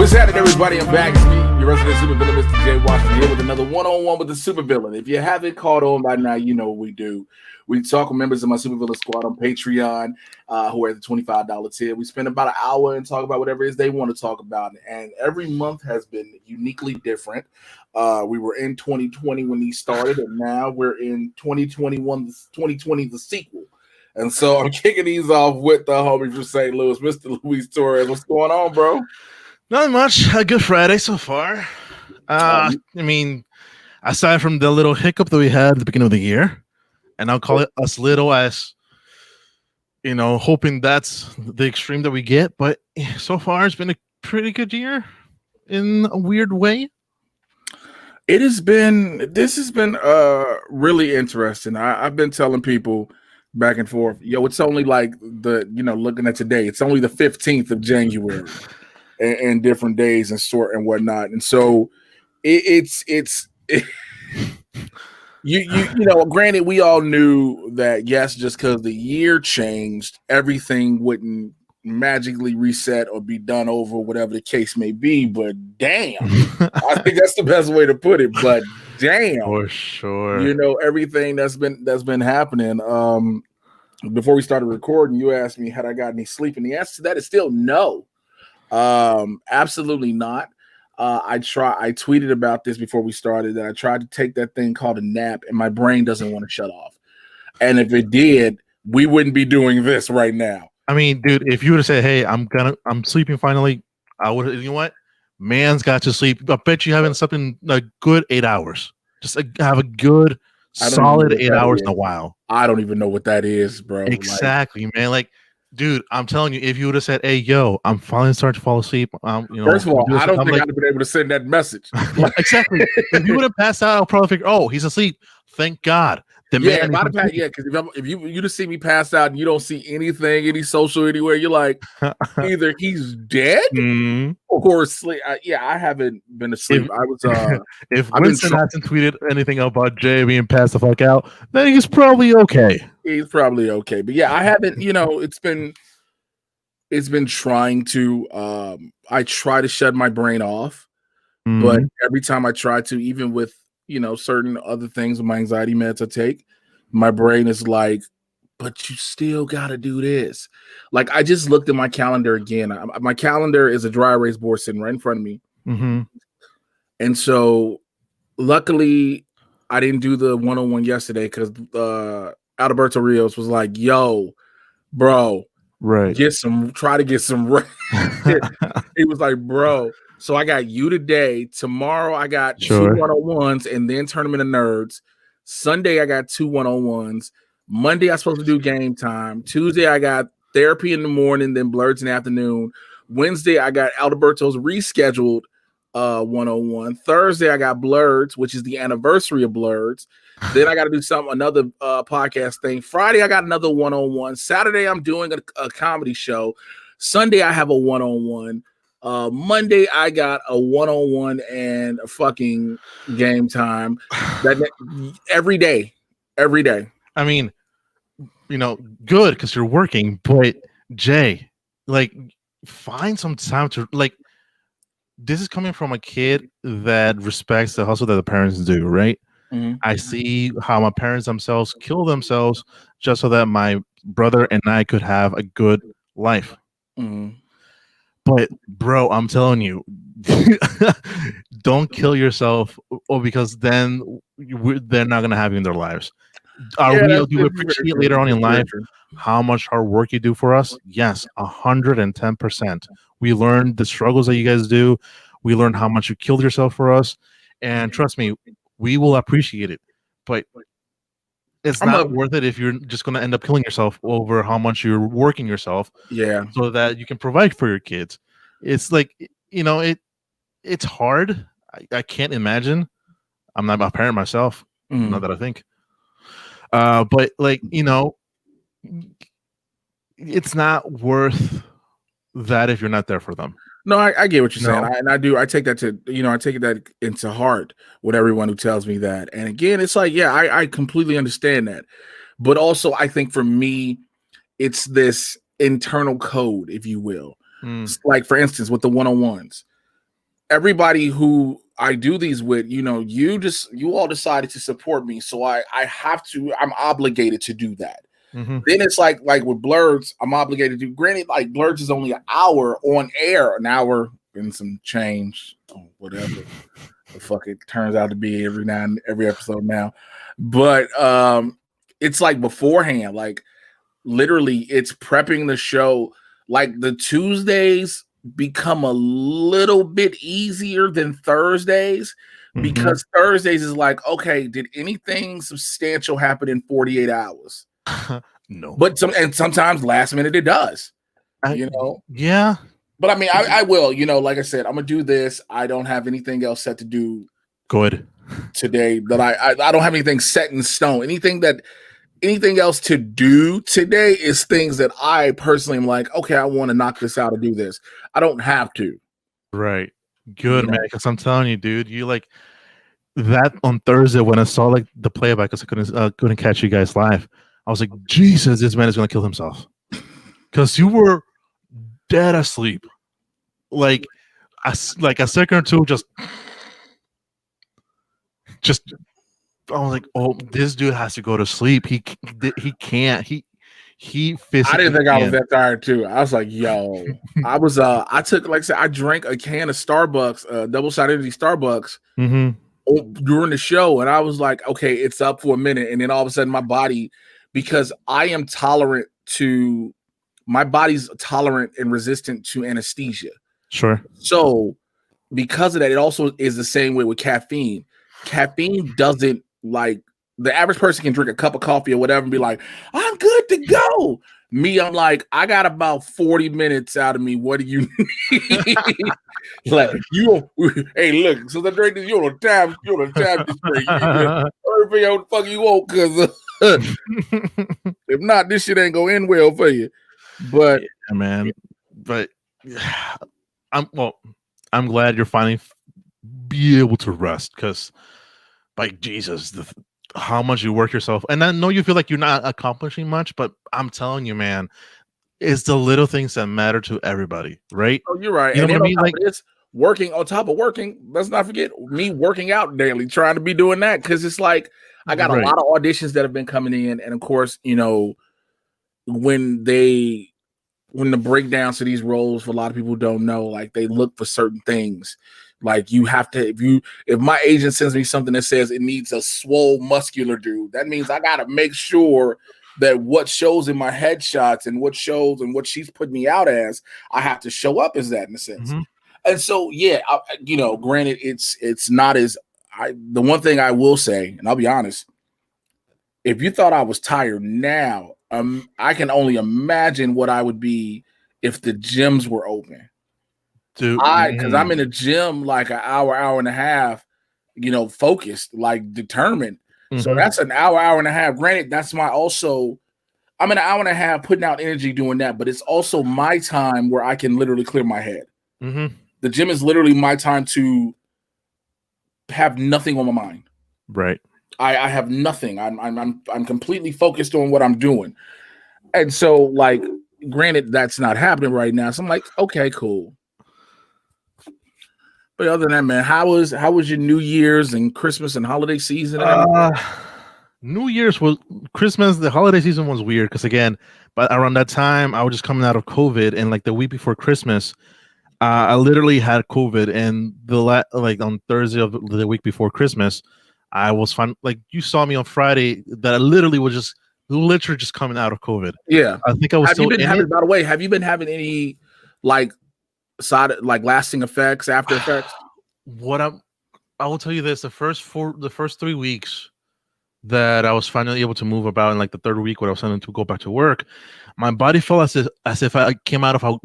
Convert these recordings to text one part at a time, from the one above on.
What's happening, everybody? I'm back. It's me, your resident supervillain, Mr. J. Washington, here with another one-on-one with the supervillain. If you haven't caught on by now, you know what we do. We talk with members of my supervillain squad on Patreon who are at the $25 tier. We spend about an hour and talk about whatever it is they want to talk about. And every month has been uniquely different. We were in 2020 when these started, and now we're in 2021, 2020, the sequel. And so I'm kicking these off with the homie from St. Louis, Mr. Luis Torres. What's going on, bro? Not much. A good Friday so far. I mean, aside from the little hiccup that we had at the beginning of the year, and I'll call it as little as, hoping that's the extreme that we get. But so far, it's been a pretty good year in a weird way. This has been really interesting. I've been telling people back and forth, it's only like looking at today, it's only the 15th of January. And different days and sort and whatnot, and so it's granted, we all knew that yes, just because the year changed, everything wouldn't magically reset or be done over, whatever the case may be. But damn, I think that's the best way to put it. But damn, for sure, everything that's been happening. Before we started recording, you asked me had I got any sleep, and the answer to that is still no. Absolutely not. I tweeted about this before we started that I tried to take that thing called a nap, and my brain doesn't want to shut off. And if it did, we wouldn't be doing this right now. I mean, dude, if you would have said, "Hey, I'm sleeping finally," I would. You know what? Man's got to sleep. I bet you haven't slept in a good 8 hours. Just have a good solid 8 hours in a while. I don't even know what that is, bro. Exactly, man. Like, dude, I'm telling you, if you would have said, "Hey, yo, I'm finally starting to fall asleep," first of all, I don't think I'd have been able to send that message. Exactly. If you would have passed out, I'll probably figure, "Oh, he's asleep. Thank God." Because if you just see me pass out and you don't see anything, any social anywhere, you're like, either he's dead or asleep. I haven't been asleep. If Winston hasn't tweeted anything about Jay being passed the fuck out, then he's probably okay. He's probably okay. But yeah, I haven't, it's been trying to I try to shut my brain off, but every time I try to, even with certain other things with my anxiety meds I take, my brain is like, but you still got to do this. Like, I just looked at my calendar again. My calendar is a dry erase board sitting right in front of me. Mm-hmm. And so luckily I didn't do the one-on-one yesterday because Alberto Rios was like, yo, bro, right, try to get some rest. He was like, bro. So I got you today. Tomorrow I got 2 one-on-ones and then Tournament of Nerds. Sunday I got 2 one-on-ones. Monday I'm supposed to do Game Time. Tuesday I got therapy in the morning, then Blurs in the afternoon. Wednesday I got Alberto's rescheduled one-on-one. Thursday I got Blurs, which is the anniversary of Blurs. Then I got to do another podcast thing. Friday I got another one-on-one. Saturday I'm doing a comedy show. Sunday I have a one-on-one. Monday I got a one-on-one and a fucking Game Time. Every day. I mean, good because you're working, but Jay, like, find some time to this is coming from a kid that respects the hustle that the parents do, right? Mm-hmm. I see how my parents themselves kill themselves just so that my brother and I could have a good life. Mm-hmm. But bro, I'm telling you, don't kill yourself, because then they're not gonna have you in their lives. Do we appreciate later on in life how much hard work you do for us? Yes, 110%. We learned the struggles that you guys do. We learned how much you killed yourself for us, and trust me, we will appreciate it. But it's not worth it if you're just going to end up killing yourself over how much you're working yourself. Yeah. So that you can provide for your kids. It's like, it's hard. I can't imagine. I'm not a parent myself. Not that I think. But it's not worth that if you're not there for them. No, I get what you're saying. I take that I take that into heart with everyone who tells me that. And again, it's like, yeah, I completely understand that. But also, I think for me, it's this internal code, if you will. Like, for instance, with the one-on-ones, everybody who I do these with, you all decided to support me, so I'm obligated to do that. Mm-hmm. Then it's like with Blurs, I'm obligated to. Granted, like Blurs is only an hour on air, an hour and some change, whatever the fuck it turns out to be every episode now. But it's like beforehand, like literally, it's prepping the show. Like the Tuesdays become a little bit easier than Thursdays because Thursdays is like, okay, did anything substantial happen in 48 hours? No, but sometimes last minute it does. Yeah. But I mean, I will. Like I said, I'm gonna do this. I don't have anything else set to do. Good. Today that I don't have anything set in stone. Anything else to do today is things that I personally am like, okay, I want to knock this out and do this. I don't have to. Right. Good, man. Because I'm telling you, dude, you like that on Thursday when I saw like the playback because I couldn't catch you guys live. I was like, Jesus, this man is gonna kill himself. Because you were dead asleep. Like a second or two, just I was like, oh, this dude has to go to sleep. He can't. He physically. I didn't think I was that tired too. I was like, yo, I took, like I said, I drank a can of Starbucks, double shot energy Starbucks during the show, and I was like, okay, it's up for a minute, and then all of a sudden my body, because my body's tolerant and resistant to anesthesia. Sure. So because of that, it also is the same way with caffeine. Caffeine doesn't, like, the average person can drink a cup of coffee or whatever and be like, I'm good to go. Me, I'm like, I got about 40 minutes out of me. What do you need? Like, hey, look, so the drink this, you're on time this break. Everything the fuck you want, because if not, this shit ain't gonna end well for you. But yeah, man, but I'm glad you're finally be able to rest, because like Jesus, how much you work yourself, and I know you feel like you're not accomplishing much, but I'm telling you, man, it's the little things that matter to everybody, right? Oh, you're right. You know what I mean? Like, it's working on top of working. Let's not forget me working out daily, trying to be doing that, because it's like I got a lot of auditions that have been coming in, and of course, when the breakdowns to these roles, for a lot of people who don't know, like they look for certain things. Like you have to, if my agent sends me something that says it needs a swole muscular dude, that means I got to make sure that what shows in my headshots and what shows and what she's put me out as, I have to show up as that in a sense. And so, yeah, granted, it's not as the one thing I will say, and I'll be honest, if you thought I was tired now, I can only imagine what I would be if the gyms were open. Dude, because I'm in a gym like an hour and a half, focused, like determined. So that's an hour and a half. Granted, I'm in an hour and a half putting out energy doing that, but it's also my time where I can literally clear my head. The gym is literally my time to have nothing on my mind. Right. I have nothing. I'm completely focused on what I'm doing. And so, like, granted, that's not happening right now. So I'm like, okay, cool. But other than that, man, how was your New Year's and Christmas and holiday season? New Year's was Christmas. The holiday season was weird because, again, but around that time I was just coming out of COVID, and like the week before Christmas, I literally had COVID, and like on Thursday of the week before Christmas, I was fine. Like you saw me on Friday, that I literally was just coming out of COVID. Yeah, I think I was. By the way, have you been having any lasting effects, after effects? I will tell you this: the first 3 weeks that I was finally able to move about, in like the third week when I was starting to go back to work, my body felt as if I came out of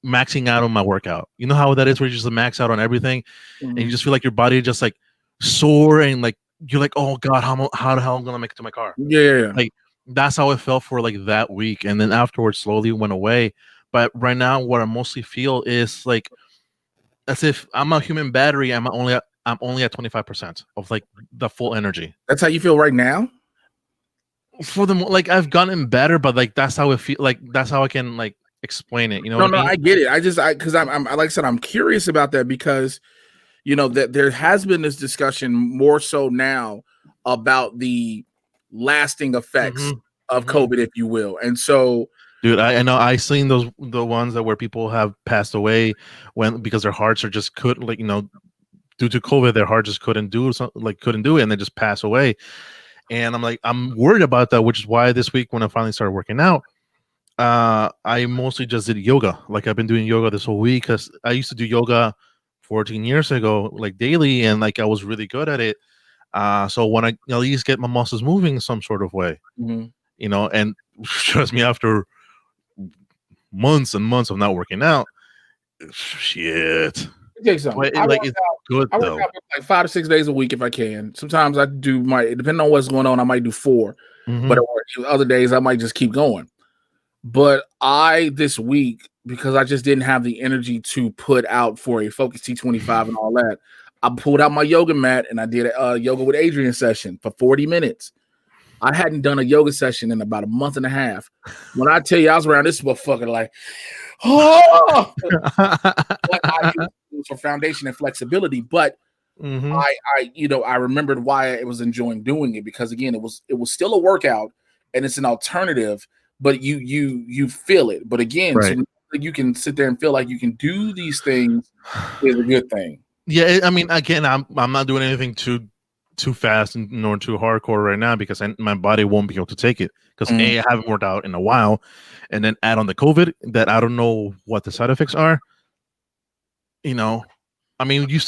maxing out on my workout. You know how that is, where you just max out on everything, and you just feel like your body just like sore, and like you're like, oh God, how the hell I'm gonna make it to my car? Yeah. Like that's how it felt for like that week, and then afterwards slowly went away. But right now, what I mostly feel is like as if I'm a human battery. I'm only at 25% of like the full energy. That's how you feel right now? For them, like I've gotten better, but like that's how it feel. Like that's how I can like explain it. You know No, what I mean? I get it. Because I'm like I said, I'm curious about that because that there has been this discussion more so now about the lasting effects of COVID, if you will, and so. Dude, I know I seen the ones that where people have passed away because their hearts are just couldn't due to COVID their heart just couldn't do it and they just pass away. And I'm worried about that, which is why this week when I finally started working out, I mostly just did yoga. Like I've been doing yoga this whole week because I used to do yoga 14 years ago, like daily, and like I was really good at it. So when I at least get my muscles moving some sort of way, and trust me, after months and months of not working out, shit. It's good I work out like 5 to 6 days a week if I can. Sometimes I do depending on what's going on, I might do 4. But other days I might just keep going. But this week, because I just didn't have the energy to put out for a Focus T25 and all that, I pulled out my yoga mat and I did a yoga with Adrian session for 40 minutes. I hadn't done a yoga session in about a month and a half. When I tell you I was around this motherfucker like, oh, what I use for foundation and flexibility. But I remembered why I was enjoying doing it because again, it was still a workout and it's an alternative, but you feel it. But again, right. So you can sit there and feel like you can do these things is a good thing. Yeah, I mean, again, I'm not doing anything too fast nor too hardcore right now because my body won't be able to take it because I haven't worked out in a while, and then add on the COVID that I don't know what the side effects are. I mean, you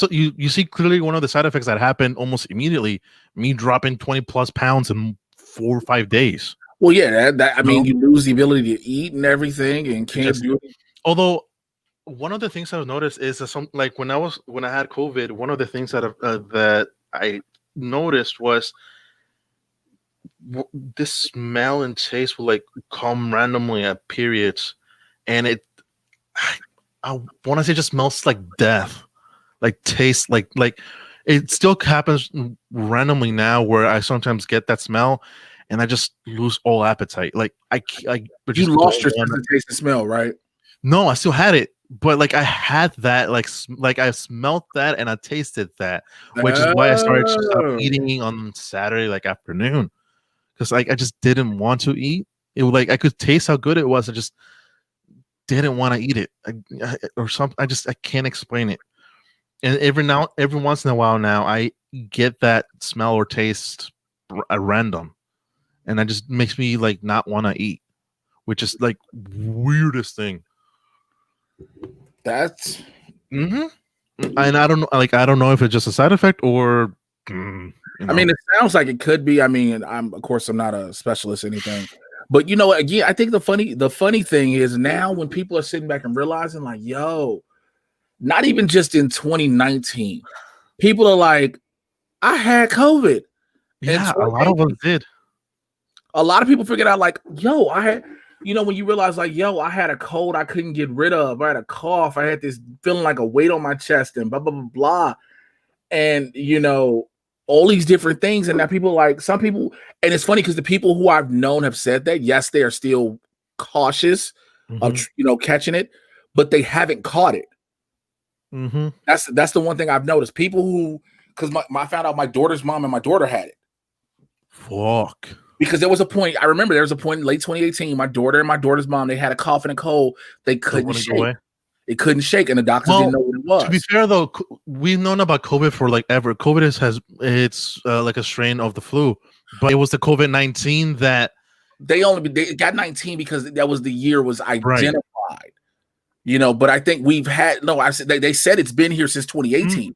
see clearly one of the side effects that happened almost immediately, me dropping 20 plus pounds in 4 or 5 days. Well, yeah, I mean, you lose the ability to eat and everything and can't do it. Although one of the things I've noticed is that when I had COVID, one of the things that I noticed was this smell and taste will like come randomly at periods, and I want to say just smells like death, like tastes like it still happens randomly now where I sometimes get that smell and I just lose all appetite. Like you lost your sense of taste and smell, right? No, I still had it. But like I had that, like I smelled that and I tasted that, which is why I started to stop eating on Saturday afternoon, because I just didn't want to eat. It was I could taste how good it was. I just didn't want to eat it or something. I can't explain it. And every once in a while now, I get that smell or taste at random, and that just makes me not want to eat, which is weirdest thing. That's and I don't know. I don't know if it's just a side effect or. I mean, it sounds like it could be. I mean, I'm not a specialist or anything, but again, I think the funny thing is now when people are sitting back and realizing, yo, not even just in 2019, people are like, I had COVID. Yeah, a lot of us did. A lot of people figured out yo, I had. When you realize yo, I had a cold I couldn't get rid of. I had a cough. I had this feeling like a weight on my chest and blah, blah, blah, blah. And, all these different things. And now people some people, and it's funny because the people who I've known have said that, yes, they are still cautious of, catching it, but they haven't caught it. That's the one thing I've noticed. People who, because I found out my daughter's mom and my daughter had it. Fuck. Because there was a point, I remember there was a point in late 2018, my daughter and my daughter's mom, they had a cough and a cold. They couldn't shake. It couldn't shake, and the doctors didn't know what it was. To be fair, though, we've known about COVID for ever. COVID it's like a strain of the flu, but it was the COVID-19 that they got 19 because that was the year was identified. Right. But I think we've had they said it's been here since 2018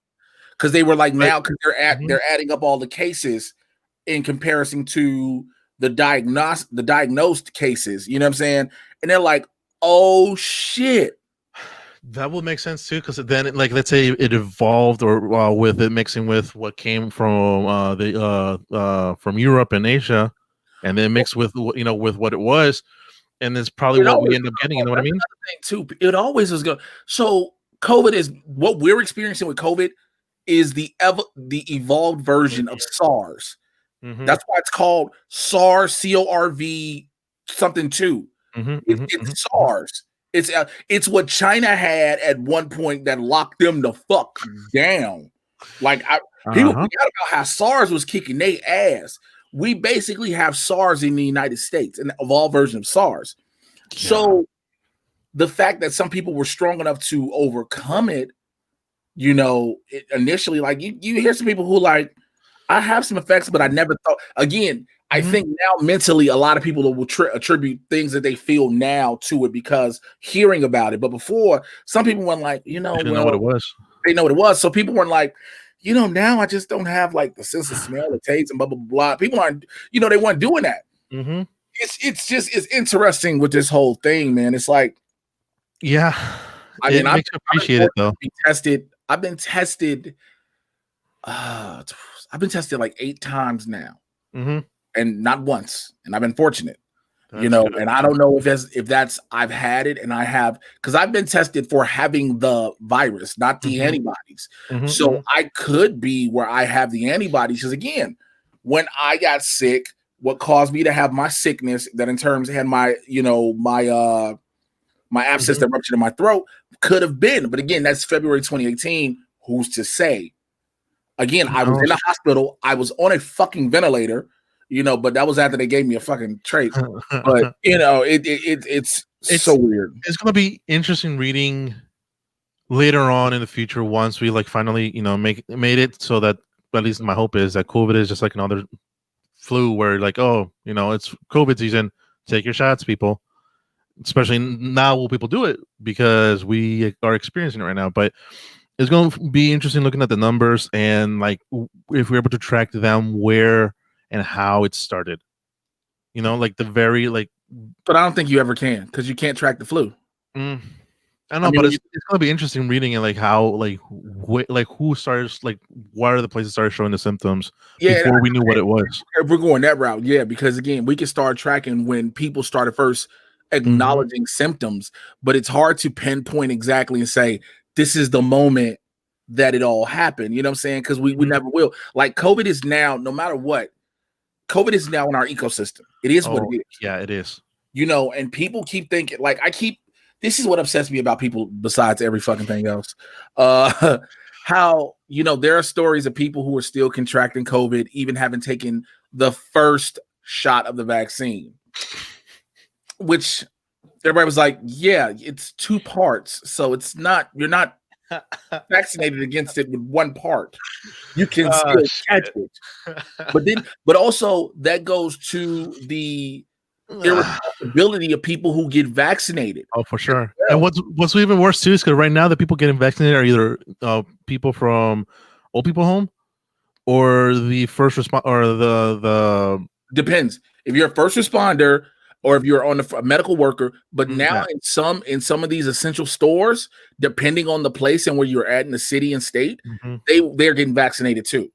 because they were now because they're adding up all the cases in comparison to the diagnosed cases, you know what I'm saying? And they're like, oh shit. That would make sense too, because then let's say it evolved or with it mixing with what came from from Europe and Asia, and then mixed with with what it was, and it's probably what we end up getting. You know what I mean? Too. It always is good. So COVID is what we're experiencing with COVID is the evolved version of SARS. That's why it's called SARS, CORV something too. It's SARS. It's what China had at one point that locked them the fuck down. Like people forgot about how SARS was kicking their ass. We basically have SARS in the United States, and of all versions of SARS. Yeah. So the fact that some people were strong enough to overcome it, initially, like you hear some people who like, I have some effects, but I never thought. Again, I think now mentally, a lot of people will attribute things that they feel now to it because hearing about it. But before, some people weren't like, they didn't know what it was. They know what it was. So people weren't like, now I just don't have like the sense of smell, the taste, and blah blah blah. People aren't, they weren't doing that. Mm-hmm. It's interesting with this whole thing, man. It's like, yeah, I makes you appreciate it though. I've been tested. I've been tested like 8 times now, and not once. And I've been fortunate, good. And I don't know if that's I've had it, and I have, because I've been tested for having the virus, not the antibodies. So I could be where I have the antibodies. Because again, when I got sick, what caused me to have my sickness, that in terms had my my abscess that ruptured in my throat, could have been. But again, that's February 2018. Who's to say? Again, I was in the hospital. I was on a fucking ventilator, but that was after they gave me a fuking trait. But it's so weird. It's gonna be interesting reading later on in the future once we like finally made it, so that at least my hope is that COVID is just like another flu where like, it's COVID season. Take your shots, people. Especially now, will people do it because we are experiencing it right now? But it's going to be interesting looking at the numbers and like if we're able to track them where and how it started. Like the very like. But I don't think you ever can, because you can't track the flu. I don't know, but it's going to be interesting reading it, like how like who starts, like what are the places started showing the symptoms before we knew what it was. If we're going that route, yeah, because again, we can start tracking when people started first acknowledging symptoms, but it's hard to pinpoint exactly and say this is the moment that it all happened. You know what I'm saying? Because we never will. Like COVID is now, no matter what, COVID is now in our ecosystem. It is what it is. Yeah, it is. And people keep thinking, like this is what upsets me about people besides every fucking thing else. How, there are stories of people who are still contracting COVID, even having taken the first shot of the vaccine. Which everybody was like, yeah, it's 2 parts. So it's not, you're not vaccinated against it with 1 part. You can still catch it. But also that goes to the irresponsibility of people who get vaccinated. Oh, for sure. Yeah. And what's even worse too is because right now the people getting vaccinated are either people from old people home or the first responder, or the depends. If you're a first responder, or if you're on a medical worker, but now in some of these essential stores, depending on the place and where you're at in the city and state, they're getting vaccinated too.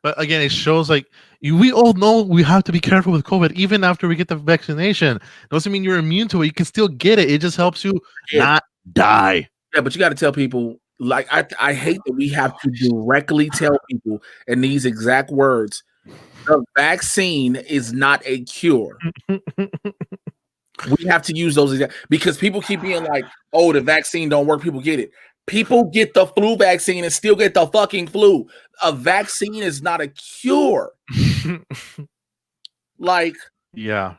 But again, it shows like we all know we have to be careful with COVID, even after we get the vaccination. Doesn't mean you're immune to it. You can still get it. It just helps you not die. Yeah, but you got to tell people. Like I hate that we have to directly tell people in these exact words. The vaccine is not a cure. We have to use those because people keep being like, "Oh, the vaccine don't work." People get it. People get the flu vaccine and still get the fucking flu. A vaccine is not a cure. Like, yeah.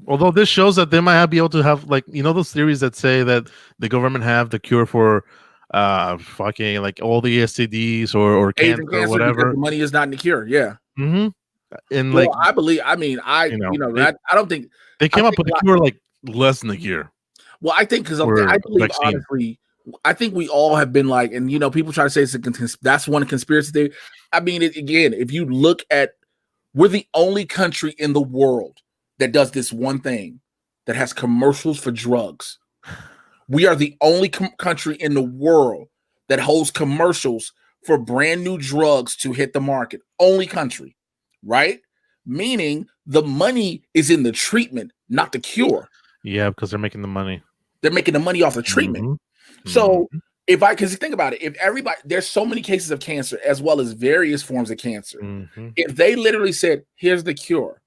Although this shows that they might be able to have like those theories that say that the government have the cure for fucking like all the STDs or cancer or whatever. The money is not in the cure. Yeah. And like I believe, I don't think they came up with a cure like less than a year. Well, I think because I believe honestly, I think we all have been like, and people try to say that's one conspiracy theory. I mean, again, if you look at, we're the only country in the world that does this one thing, that has commercials for drugs. We are the only country in the world that holds commercials for brand new drugs to hit the market. Only country. Right? Meaning the money is in the treatment, not the cure. Yeah, because they're making the money. They're making the money off the treatment. So because think about it, if everybody, there's so many cases of cancer as well as various forms of cancer. If they literally said, here's the cure,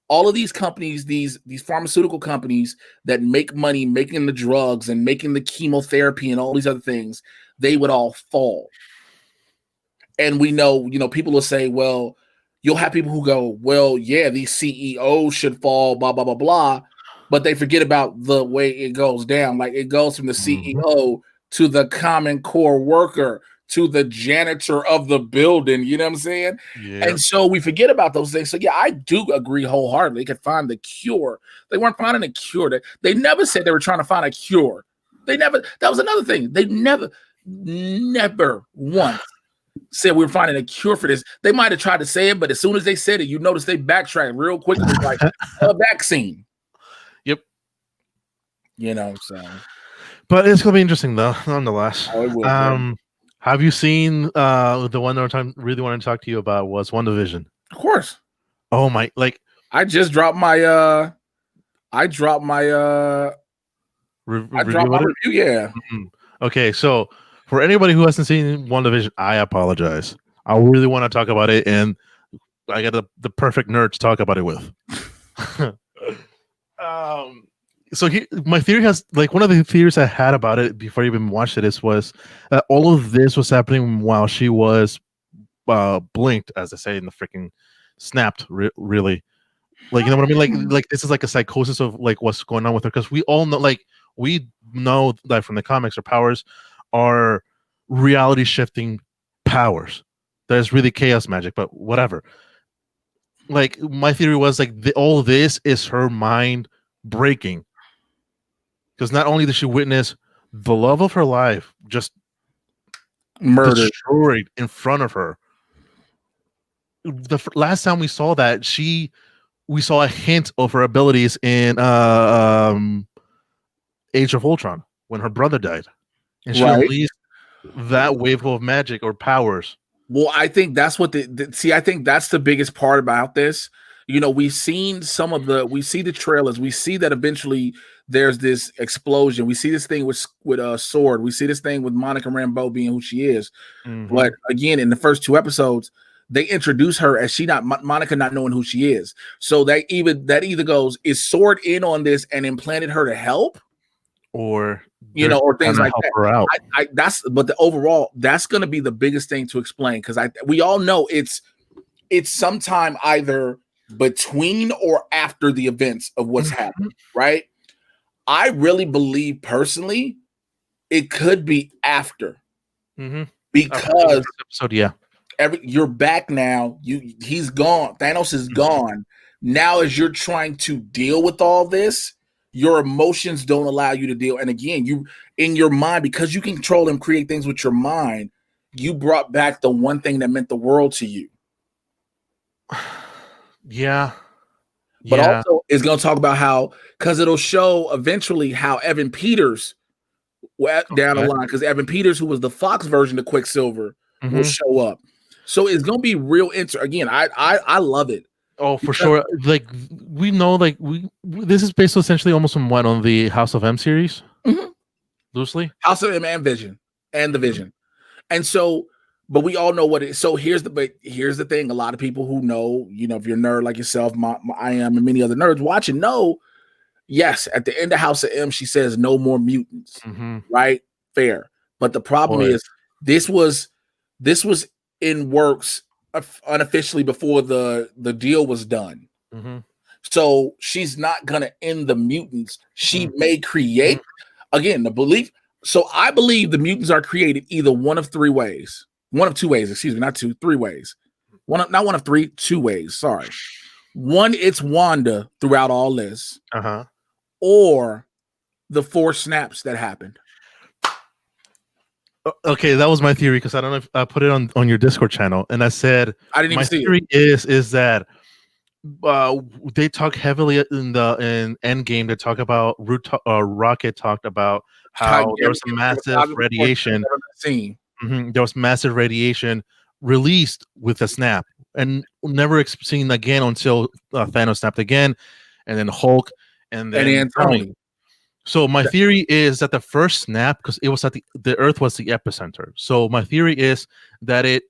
all of these companies, these pharmaceutical companies that make money making the drugs and making the chemotherapy and all these other things, they would all fall. And we know, people will say, well, you'll have people who go, well, yeah, these CEOs should fall, blah, blah, blah, blah. But they forget about the way it goes down. Like it goes from the CEO to the common core worker to the janitor of the building. You know what I'm saying? Yeah. And so we forget about those things. So yeah, I do agree wholeheartedly. They could find the cure. They weren't finding a cure. They never said they were trying to find a cure. That was another thing. They never once said we were finding a cure for this. They might have tried to say it, but as soon as they said it, you notice they backtracked real quick. It was like a vaccine. Yep. So. But it's gonna be interesting though, nonetheless. Oh, it will, have you seen the one that I really wanted to talk to you about was WandaVision? Of course. Oh my! I just dropped my review. Yeah. Mm-hmm. Okay, so for anybody who hasn't seen WandaVision, I apologize. I really want to talk about it, and I got the perfect nerd to talk about it with. So my theory has, one of the theories I had about it before I even watched it was that all of this was happening while she was blinked, as they say in the freaking snapped, really. You know what I mean? Like this is like a psychosis of what's going on with her, because we all know, we know that from the comics, her powers are reality shifting powers. There's really chaos magic, but whatever. My theory was all this is her mind breaking. Because not only did she witness the love of her life just murdered, destroyed in front of her. The last time we saw that, we saw a hint of her abilities in Age of Ultron when her brother died, and she unleashed that wave of magic or powers. Well, I think that's what I think that's the biggest part about this. We've seen we see the trailers. We see that eventually there's this explosion. We see this thing with Sword. We see this thing with Monica Rambeau being who she is. Mm-hmm. But again, in the first 2 episodes, they introduce her as Monica not knowing who she is. So that either goes, is Sword in on this and implanted her to help? Or or things like that. Her out. But the overall, that's going to be the biggest thing to explain, because we all know it's sometime either between or after the events of what's happened, right? I really believe personally it could be after, because episode, yeah, you're back now. He's gone. Thanos is gone. Now, as you're trying to deal with all this, your emotions don't allow you to deal. And again, you in your mind, because you control and create things with your mind, you brought back the one thing that meant the world to you. Yeah. But also it's going to talk about how, because it'll show eventually how Evan Peters down the line, because Evan Peters, who was the Fox version of Quicksilver, will show up. So it's going to be real interesting. Again, I love it. Oh, for sure. We know, this is based essentially almost on the House of M series, loosely. House of M and Vision, and the Vision, and so, but we all know what it is. So here's the thing: a lot of people who know, if you're a nerd like yourself, I am, and many other nerds watching know. Yes, at the end of House of M, she says no more mutants. Right? Fair, but the problem is this was in works unofficially before the deal was done. So she's not gonna end the mutants. She may create again the belief. So I believe the mutants are created either one of 2 ways. Excuse me, not 2, 3 ways. Not one of 3, 2 ways. Sorry. One, it's Wanda throughout all this, or the 4 snaps that happened. Okay, that was my theory, because I don't know if I put it on your Discord channel, and I said I didn't even see it. My theory is that they talk heavily in Endgame. They talk about Rocket talked about how there was some massive radiation. There was massive radiation released with a snap, and never seen again until Thanos snapped again, and then Hulk, and then Tony. So my theory is that the first snap, because it was at the Earth was the epicenter. So my theory is that it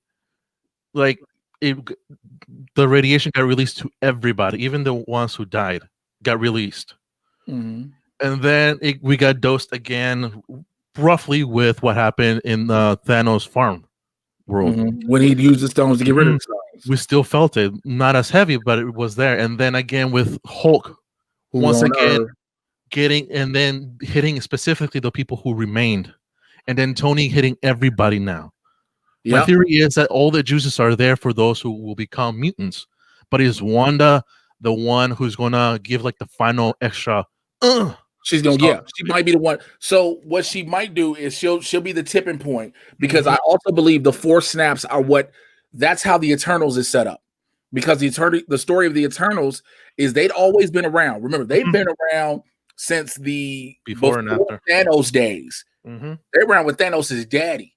the radiation got released to everybody, even the ones who died got released. Mm-hmm. And then we got dosed again, roughly with what happened in Thanos' farm world. Mm-hmm. When he used the stones to get rid of the stones. We still felt it. Not as heavy, but it was there. And then again with Hulk, once again, getting and then hitting specifically the people who remained. And then Tony hitting everybody now. Yep. My theory is that all the juices are there for those who will become mutants. But is Wanda the one who's going to give like the final extra? She's gonna she might be the one. So what she might do is she'll be the tipping point, because I also believe the 4 snaps are that's how the Eternals is set up. Because the story of the Eternals is they'd always been around. Remember, they've been around since before and after Thanos days. They're around with Thanos' daddy.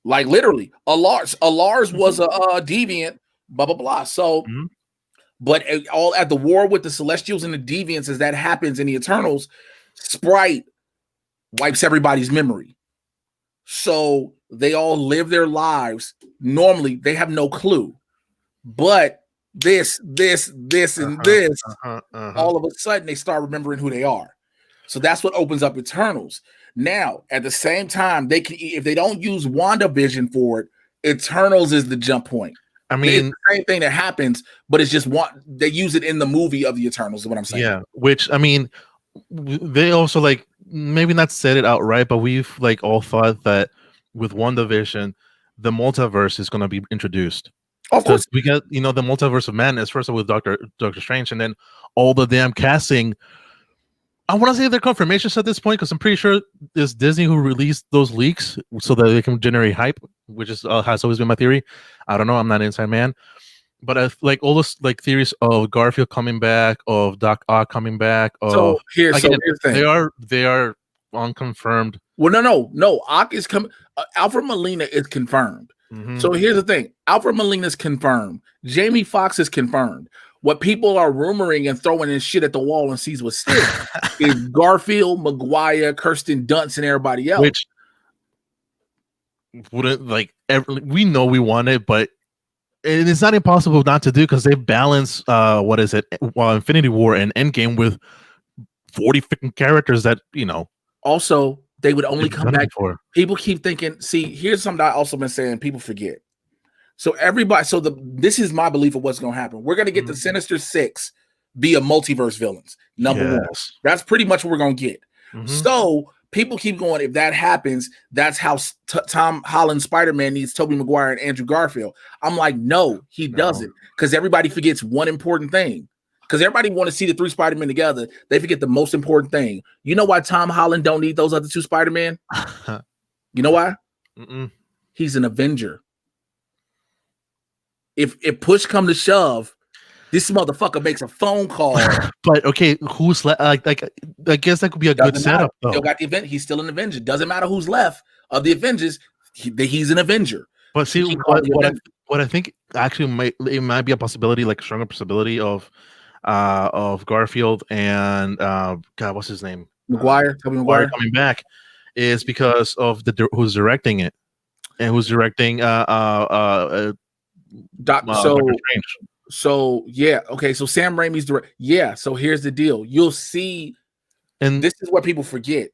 Like literally, Alars was a deviant, blah blah blah. So but all at the war with the Celestials and the Deviants, as that happens in the Eternals, Sprite wipes everybody's memory. So they all live their lives. Normally, they have no clue. But this, and this, all of a sudden, they start remembering who they are. So that's what opens up Eternals. Now, at the same time, they can, if they don't use WandaVision for it, Eternals is the jump point. I mean, it's the same thing that happens, but it's just they use it in the movie of the Eternals, is what I'm saying. Yeah, which I mean, they also like maybe not said it outright, but we've like all thought that with WandaVision, the multiverse is going to be introduced. Of course, we got the multiverse of madness first of all with Doctor Strange, and then all the damn casting. I want to say they're confirmations at this point because I'm pretty sure it's Disney who released those leaks so that they can generate hype, which is has always been my theory. I don't know, I'm not an inside man, but I like all those like theories of Garfield coming back, of Doc Ock coming back. So here's the thing: they are unconfirmed. Well, no. Ock is coming. Alfred Molina is confirmed. So here's the thing: Alfred Molina is confirmed. Jamie Foxx is confirmed. What people are rumoring and throwing in shit at the wall and sees what sticks is Garfield, Maguire, Kirsten Dunst, and everybody else. Which wouldn't we know we want it, but it's not impossible not to do because they balance Infinity War and Endgame with 40 freaking characters that Also, they would only come back for. People keep thinking. See, here's something I also been saying. People forget. So this is my belief of what's going to happen. We're going to get the Sinister Six via multiverse villains. Number one. That's pretty much what we're going to get. So people keep going. If that happens, that's how Tom Holland Spider-Man needs Tobey Maguire and Andrew Garfield. I'm like, no, he doesn't, because everybody forgets one important thing. Because everybody want to see the 3 Spider-Men together. They forget the most important thing. You know why Tom Holland don't need those other 2 Spider-Men? You know why? He's an Avenger. If push come to shove, this motherfucker makes a phone call. But okay, who's left? I guess that could be a good setup. Though. Still got the event. He's still an Avenger. Doesn't matter who's left of the Avengers. He's an Avenger. But see, what I think actually might be a possibility, like a stronger possibility of Garfield and God, what's his name? Tobey Maguire coming back, is because of who's directing it and who's directing Doctor Strange. So yeah, okay. So Sam Raimi's direct. Yeah. So here's the deal. You'll see, and this is what people forget.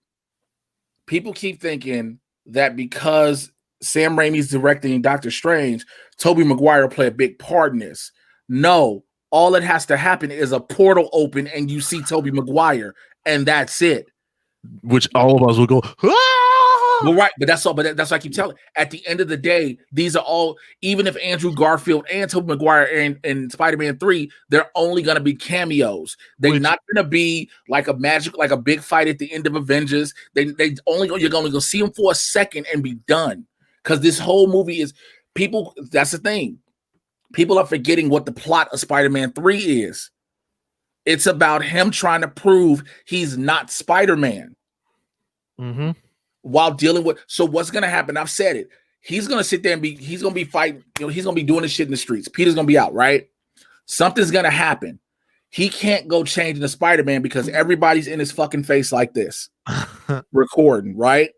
People keep thinking that because Sam Raimi's directing Doctor Strange, Tobey Maguire will play a big part in this. No, all that has to happen is a portal open and you see Tobey Maguire, and that's it. Which all of us will go. Well, right, but that's all. But that's what I keep telling. At the end of the day, these are all. Even if Andrew Garfield and Tobey Maguire and Spider-Man 3, they're only going to be cameos. They're not going to be like a big fight at the end of Avengers. You're going to go see them for a second and be done. Because this whole movie is people. That's the thing. People are forgetting what the plot of Spider-Man 3 is. It's about him trying to prove he's not Spider-Man. While dealing with, so what's gonna happen? I've said it. He's gonna sit there and he's gonna be fighting, he's gonna be doing this shit in the streets. Peter's gonna be out, right? Something's gonna happen. He can't go changing the Spider-Man because everybody's in his fucking face like this, recording, right?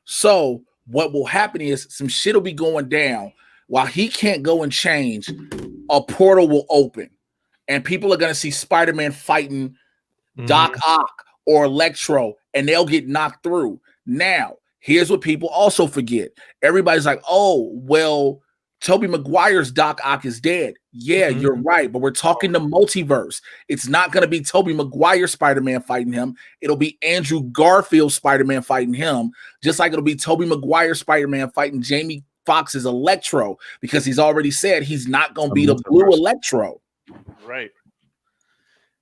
So what will happen is some shit will be going down. while he can't go and change, a portal will open, and people are going to see Spider-Man fighting Doc Ock or Electro, and they'll get knocked through. Now, here's what people also forget. Everybody's like, oh, well, Tobey Maguire's Doc Ock is dead. Yeah, you're right, but we're talking the multiverse. It's not going to be Tobey Maguire Spider-Man fighting him. It'll be Andrew Garfield Spider-Man fighting him, just like it'll be Tobey Maguire Spider-Man fighting Jamie Foxx's Electro, because he's already said he's not going to be the blue Electro. Right.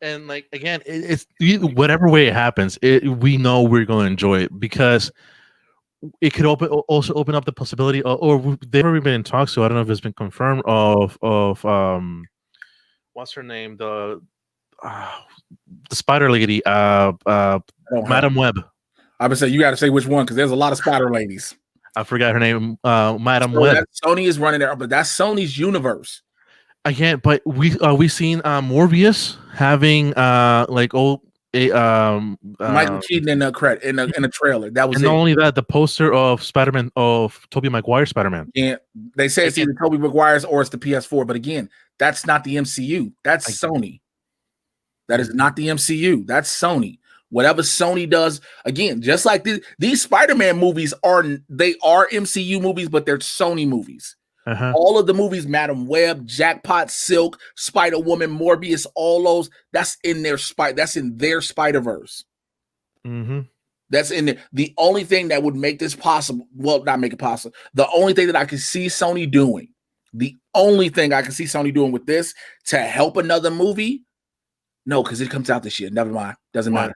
And like again, it's whatever way it happens, we know we're going to enjoy it, because it could also open up the possibility, or they've already been in talks. So I don't know if it's been confirmed. Of what's her name, the Spider Lady, Madam Web. I would say you got to say which one, because there's a lot of Spider Ladies. I forgot her name, Madam Web. Sony is running there, but that's Sony's universe. Again, but we seen Morbius having Michael Keaton in a trailer. That was and it. Not only that, the poster of Spider-Man, of Tobey Maguire Spider-Man. Yeah, they say it's either Tobey Maguire's or it's the PS4. But again, that's not the MCU. That's Sony. That is not the MCU. That's Sony. Whatever Sony does, again, just like these Spider-Man movies are MCU movies, but they're Sony movies. All of the movies, Madam Web, Jackpot, Silk, Spider-Woman, Morbius, all those, that's in their Spider-Verse. That's in there. The only thing that would make this possible, well, not make it possible, the only thing that I can see Sony doing, with this to help another movie, no, because it comes out this year. Never mind. Doesn't matter.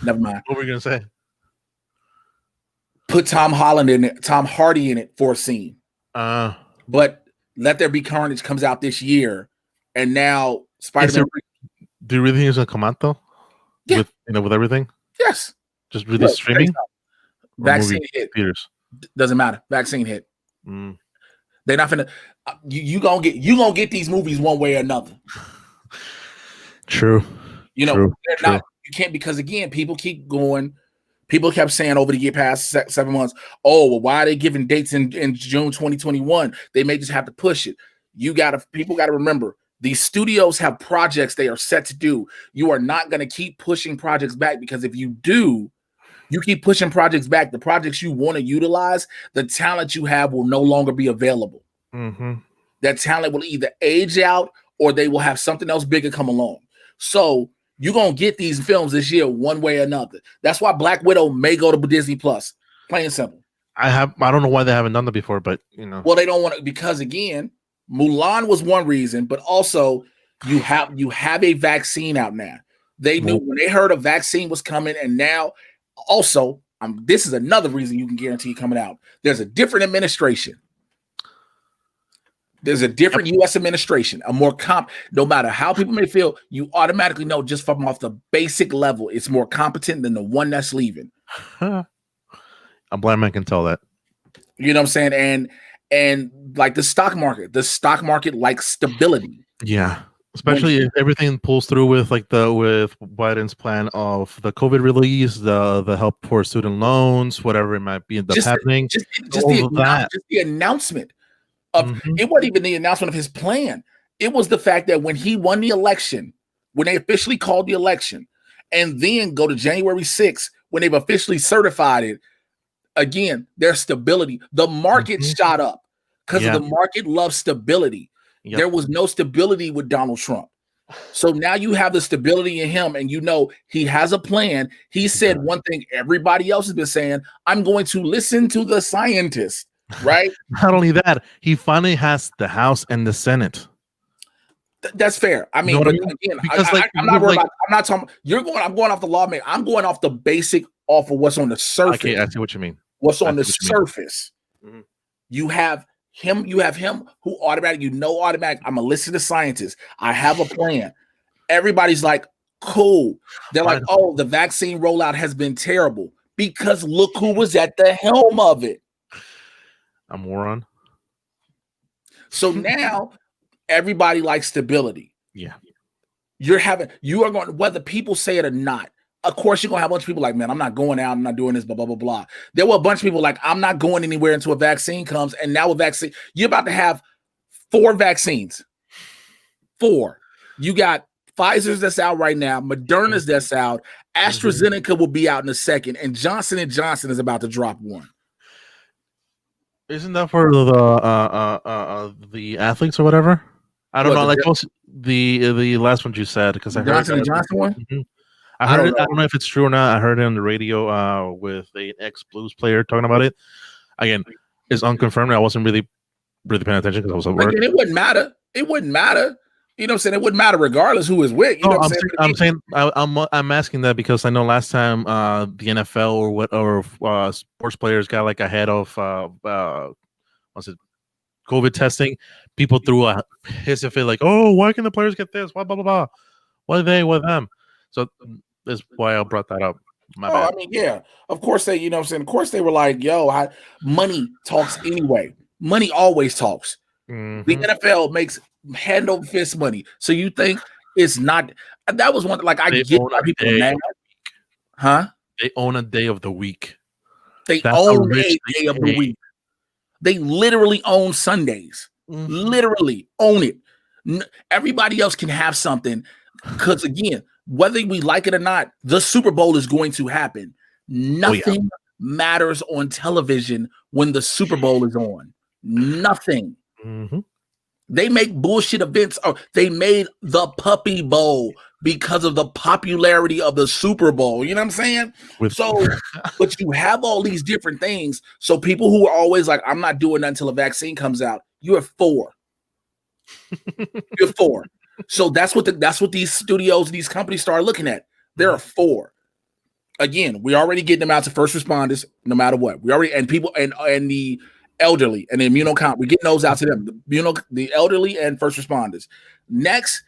Never mind. What were we gonna say? Put Tom Hardy in it for a scene. But Let There Be Carnage comes out this year, and now Spider-Man. Do you really think it's gonna come out though? Yeah. With everything. Yes. Just really streaming. Vaccine hit. Theaters. Doesn't matter. Vaccine hit. They're not gonna. You gonna get these movies one way or another. True. True. You can't, because again, people keep going. People kept saying over the past 7 months, oh, well, why are they giving dates in June 2021? They may just have to push it. People got to remember, these studios have projects they are set to do. You are not going to keep pushing projects back, because if you do, you keep pushing projects back, the projects you want to utilize, the talent you have will no longer be available. That talent will either age out or they will have something else bigger come along. So you're going to get these films this year one way or another. That's why Black Widow may go to Disney Plus. Plain and simple. I don't know why they haven't done that before, but Well, they don't want to, because again, Mulan was one reason, but also you have a vaccine out now. They knew when they heard a vaccine was coming, and now also this is another reason you can guarantee coming out. There's a different administration. There's a different U.S. administration, a more no matter how people may feel, you automatically know just from off the basic level, it's more competent than the one that's leaving. A blind man can tell that. You know what I'm saying? And like the stock market likes stability. Yeah. Especially if everything pulls through with with Biden's plan of the COVID release, the help for student loans, whatever it might be happening. Just the announcement. It wasn't even the announcement of his plan. It was the fact that when he won the election, when they officially called the election, and then go to January 6th, when they've officially certified it, again, there's stability. The market shot up because the market loves stability. There was no stability with Donald Trump. So now you have the stability in him, and he has a plan. He said one thing everybody else has been saying, I'm going to listen to the scientists. Right. Not only that, he finally has the House and the Senate. That's fair. I mean, but again, because I'm not talking. I'm going off the law, man. I'm going off the basic, off of what's on the surface. Okay, I see what you mean. What's on the surface? You have him. Who automatic. I'm gonna listen to scientists. I have a plan. Everybody's like, cool. They're like, oh, the vaccine rollout has been terrible because look who was at the helm of it. A moron. So now everybody likes stability. Yeah. You are going, whether people say it or not, of course you're going to have a bunch of people like, man, I'm not going out, I'm not doing this, blah, blah, blah, blah. There were a bunch of people like, I'm not going anywhere until a vaccine comes. And now a vaccine, you're about to have 4 vaccines. 4. You got Pfizer's that's out right now, Moderna's that's out, AstraZeneca will be out in a second, and Johnson & Johnson is about to drop one. Isn't that for the athletes or whatever? I don't know. Like the last one you said, because I heard Johnson & Johnson one. I heard it. I don't know if it's true or not. I heard it on the radio with an ex-Blues player talking about it. Again, it's unconfirmed. I wasn't really paying attention because I was at work. Again, it wouldn't matter. It wouldn't matter. You know what I'm saying? It wouldn't matter regardless who is with. You know what I'm saying? I'm asking that because I know last time the NFL or sports players got like ahead of what's it, COVID testing, people threw a hiss fit like, oh, why can the players get this? Blah blah blah blah. What are they? What them? So that's why I brought that up. My bad. I mean, yeah, of course they. You know what I'm saying? Of course they were like, yo, money talks anyway. Money always talks. The NFL makes hand over fist money. So you think it's not? That was one. Like I get why people mad, huh? They own a day of the week. That's own a day of the week. They literally own Sundays. Literally own it. Everybody else can have something because again, whether we like it or not, the Super Bowl is going to happen. Nothing matters on television when the Super Bowl is on. Nothing. They make bullshit events. They made the Puppy Bowl because of the popularity of the Super Bowl. You know what I'm saying? But you have all these different things. So people who are always like, I'm not doing that until a vaccine comes out. You're 4. You're 4. So that's what these studios, these companies start looking at. There are 4. Again, we already getting them out to first responders, no matter what. We already and people and the elderly and the immunocomp. We're getting those out to them. The elderly and first responders. Next,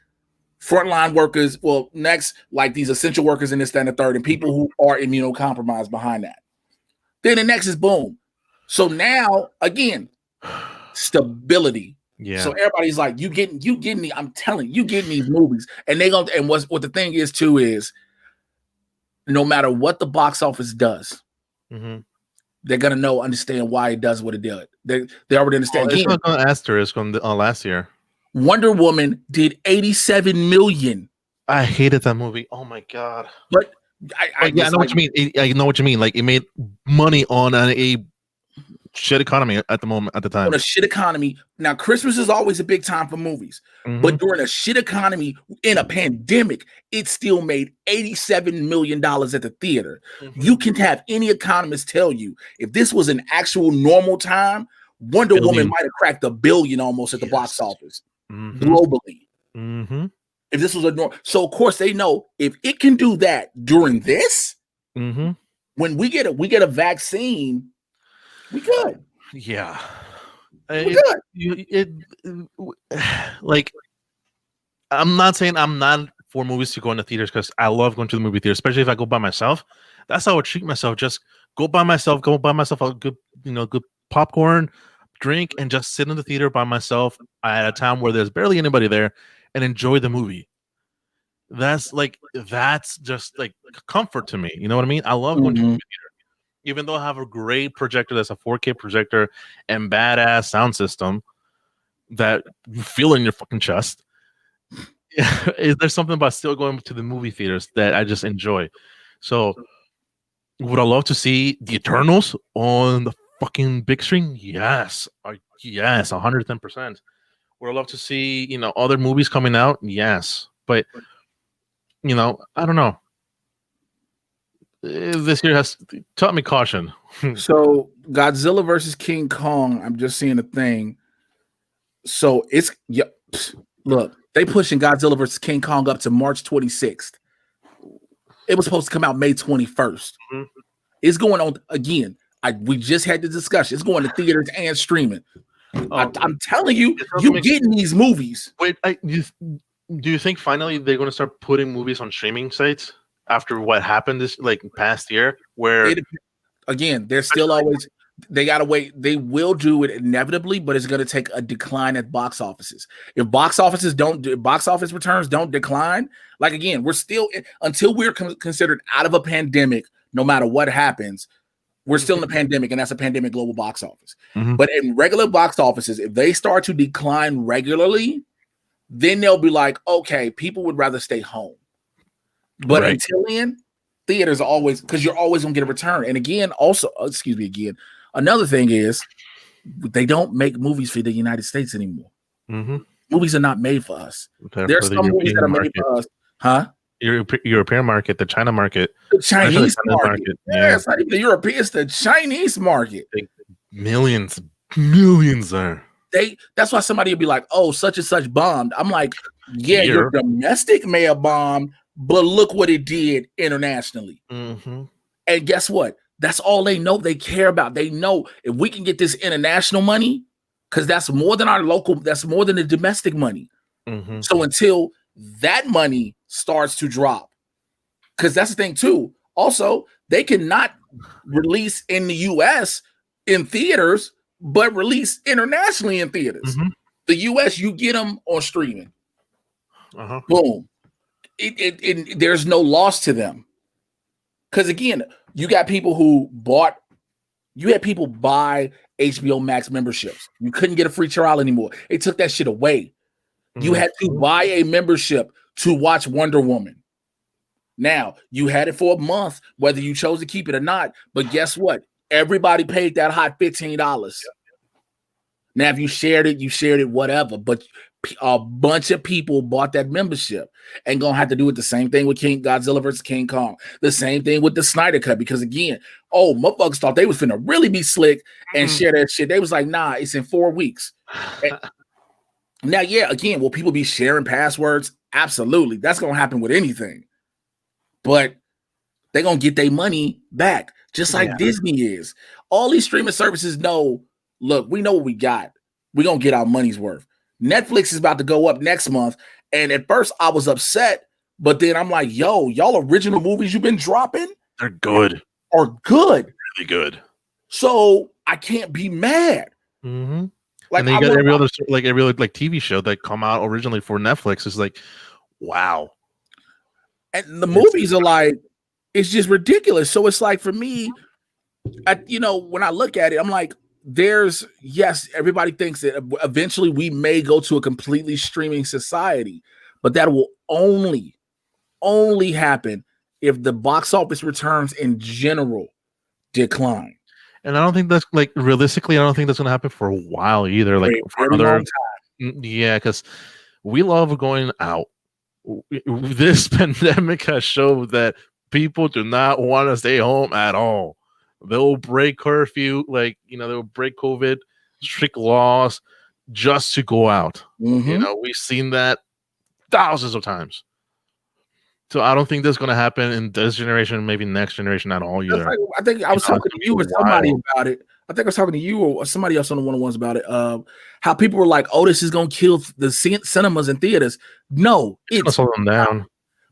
frontline workers. Well, next, like these essential workers in this, that, and the third, and people who are immunocompromised behind that. Then the next is boom. So now, again, stability. Yeah. So everybody's like, you getting the, I'm telling you, getting these movies. And they gonna, and what the thing is too is no matter what the box office does, they're gonna understand why it does what it did. They already understand. It's not on asterisk on last year. Wonder Woman did 87 million. I hated that movie. Oh my god! But I know what you mean. I know what you mean. Like it made money on a shit economy at the time. On a shit economy. Now Christmas is always a big time for movies, but during a shit economy in a pandemic, it still made $87 million at the theater. You can have any economist tell you if this was an actual normal time, Wonder Woman might have cracked $1 billion almost at the box office globally. If this was a normal, so of course they know if it can do that during this, when we get a vaccine. We good. Yeah. Like, I'm not saying I'm not for movies to go into theaters because I love going to the movie theater, especially if I go by myself. That's how I would treat myself. Just go by myself a good popcorn, drink, and just sit in the theater by myself at a time where there's barely anybody there and enjoy the movie. That's just like comfort to me. You know what I mean? I love going to the movie theater. Even though I have a great projector that's a 4K projector and badass sound system that you feel in your fucking chest, there's something about still going to the movie theaters that I just enjoy. So, would I love to see the Eternals on the fucking big screen? Yes. Yes, 110%. Would I love to see, other movies coming out? Yes. But, I don't know. This year has taught me caution. So Godzilla versus King Kong, I'm just seeing a thing. So look, they pushing Godzilla versus King Kong up to March 26th. It was supposed to come out May 21st. It's going on again. We just had the discussion. It's going to theaters and streaming. I'm telling you, you're getting these movies. Wait, do you think finally they're going to start putting movies on streaming sites? After what happened this past year, where again, they're still always they gotta wait. They will do it inevitably, but it's gonna take a decline at box offices. If box office returns don't decline, like again, we're still until we're considered out of a pandemic, no matter what happens, We're still in the pandemic, and that's a pandemic global box office. But in regular box offices, if they start to decline regularly, then they'll be like, okay, people would rather stay home. But until then, theaters are always, because you're always going to get a return. And again, also, another thing is they don't make movies for the United States anymore. Movies are not made for us. There's some movies that are made for us. Huh? European market, the China market, the Chinese market. Yeah, it's not even the European, it's the Chinese market. Millions are. That's why somebody will be like, oh, such and such bombed. I'm like, yeah, your domestic may have bombed, but look what it did internationally. And guess what? That's all they know. They care about. They know if we can get this international money, because that's more than our local, that's more than the domestic money. So until that money starts to drop, because that's the thing too. Also, they cannot release in the US in theaters, but release internationally in theaters. The US, you get them on streaming. Boom. There's no loss to them. Because again, you got people who had people buy HBO Max memberships. You couldn't get a free trial anymore. They took that shit away. You had to buy a membership to watch Wonder Woman. Now, you had it for a month, whether you chose to keep it or not. But guess what? Everybody paid that hot $15. Now, if you shared it, whatever. But a bunch of people bought that membership and gonna have to do it the same thing with Godzilla vs. King Kong. The same thing with the Snyder Cut. Because again, motherfuckers thought they was finna really be slick and share that shit. They was like, nah, it's in 4 weeks. Now, yeah, again, will people be sharing passwords? Absolutely. That's gonna happen with anything. But they're gonna get their money back, just like Disney is. All these streaming services know, look, we know what we got. We're gonna get our money's worth. Netflix is about to go up next month. And at first I was upset, but then I'm like, yo, y'all original movies you've been dropping, they're good. Are good. Really good. So I can't be mad. Like, and then you got every other TV show that come out originally for Netflix is like, wow. And the movies are like, it's just ridiculous. So it's like, for me, when I look at it, I'm like, everybody thinks that eventually we may go to a completely streaming society, but that will only happen if the box office returns in general decline. And I don't think that's realistically, I don't think that's going to happen for a while either. Like for another time. Yeah, because we love going out. This pandemic has showed that people do not want to stay home at all. They'll break curfew, they'll break COVID strict laws just to go out. We've seen that thousands of times. So I don't think that's going to happen in this generation, maybe next generation at all either. I think I was talking to you or somebody about it. I think I was talking to you or somebody else on the one-on-ones about it. How people were like, "Oh, this is going to kill the cinemas and theaters." No, it's slow them down.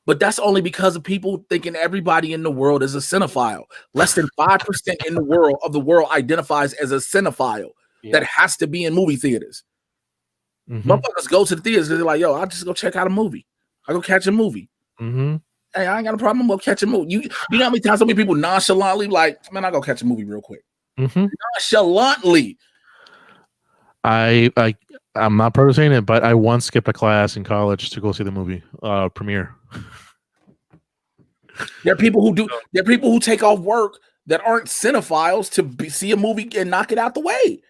But that's only because of people thinking everybody in the world is a cinephile. Less than 5% in the world identifies as a cinephile that has to be in movie theaters. Motherfuckers go to the theaters because they're like, "Yo, I'll just go check out a movie. I go catch a movie." Hey, I ain't got a problem. I'm gonna catch a movie. You know how many times so many people nonchalantly like, "Man, I go catch a movie real quick." Nonchalantly. I'm not saying it, but I once skipped a class in college to go see the movie premiere. There are people who do. There are people who take off work that aren't cinephiles to see a movie and knock it out the way.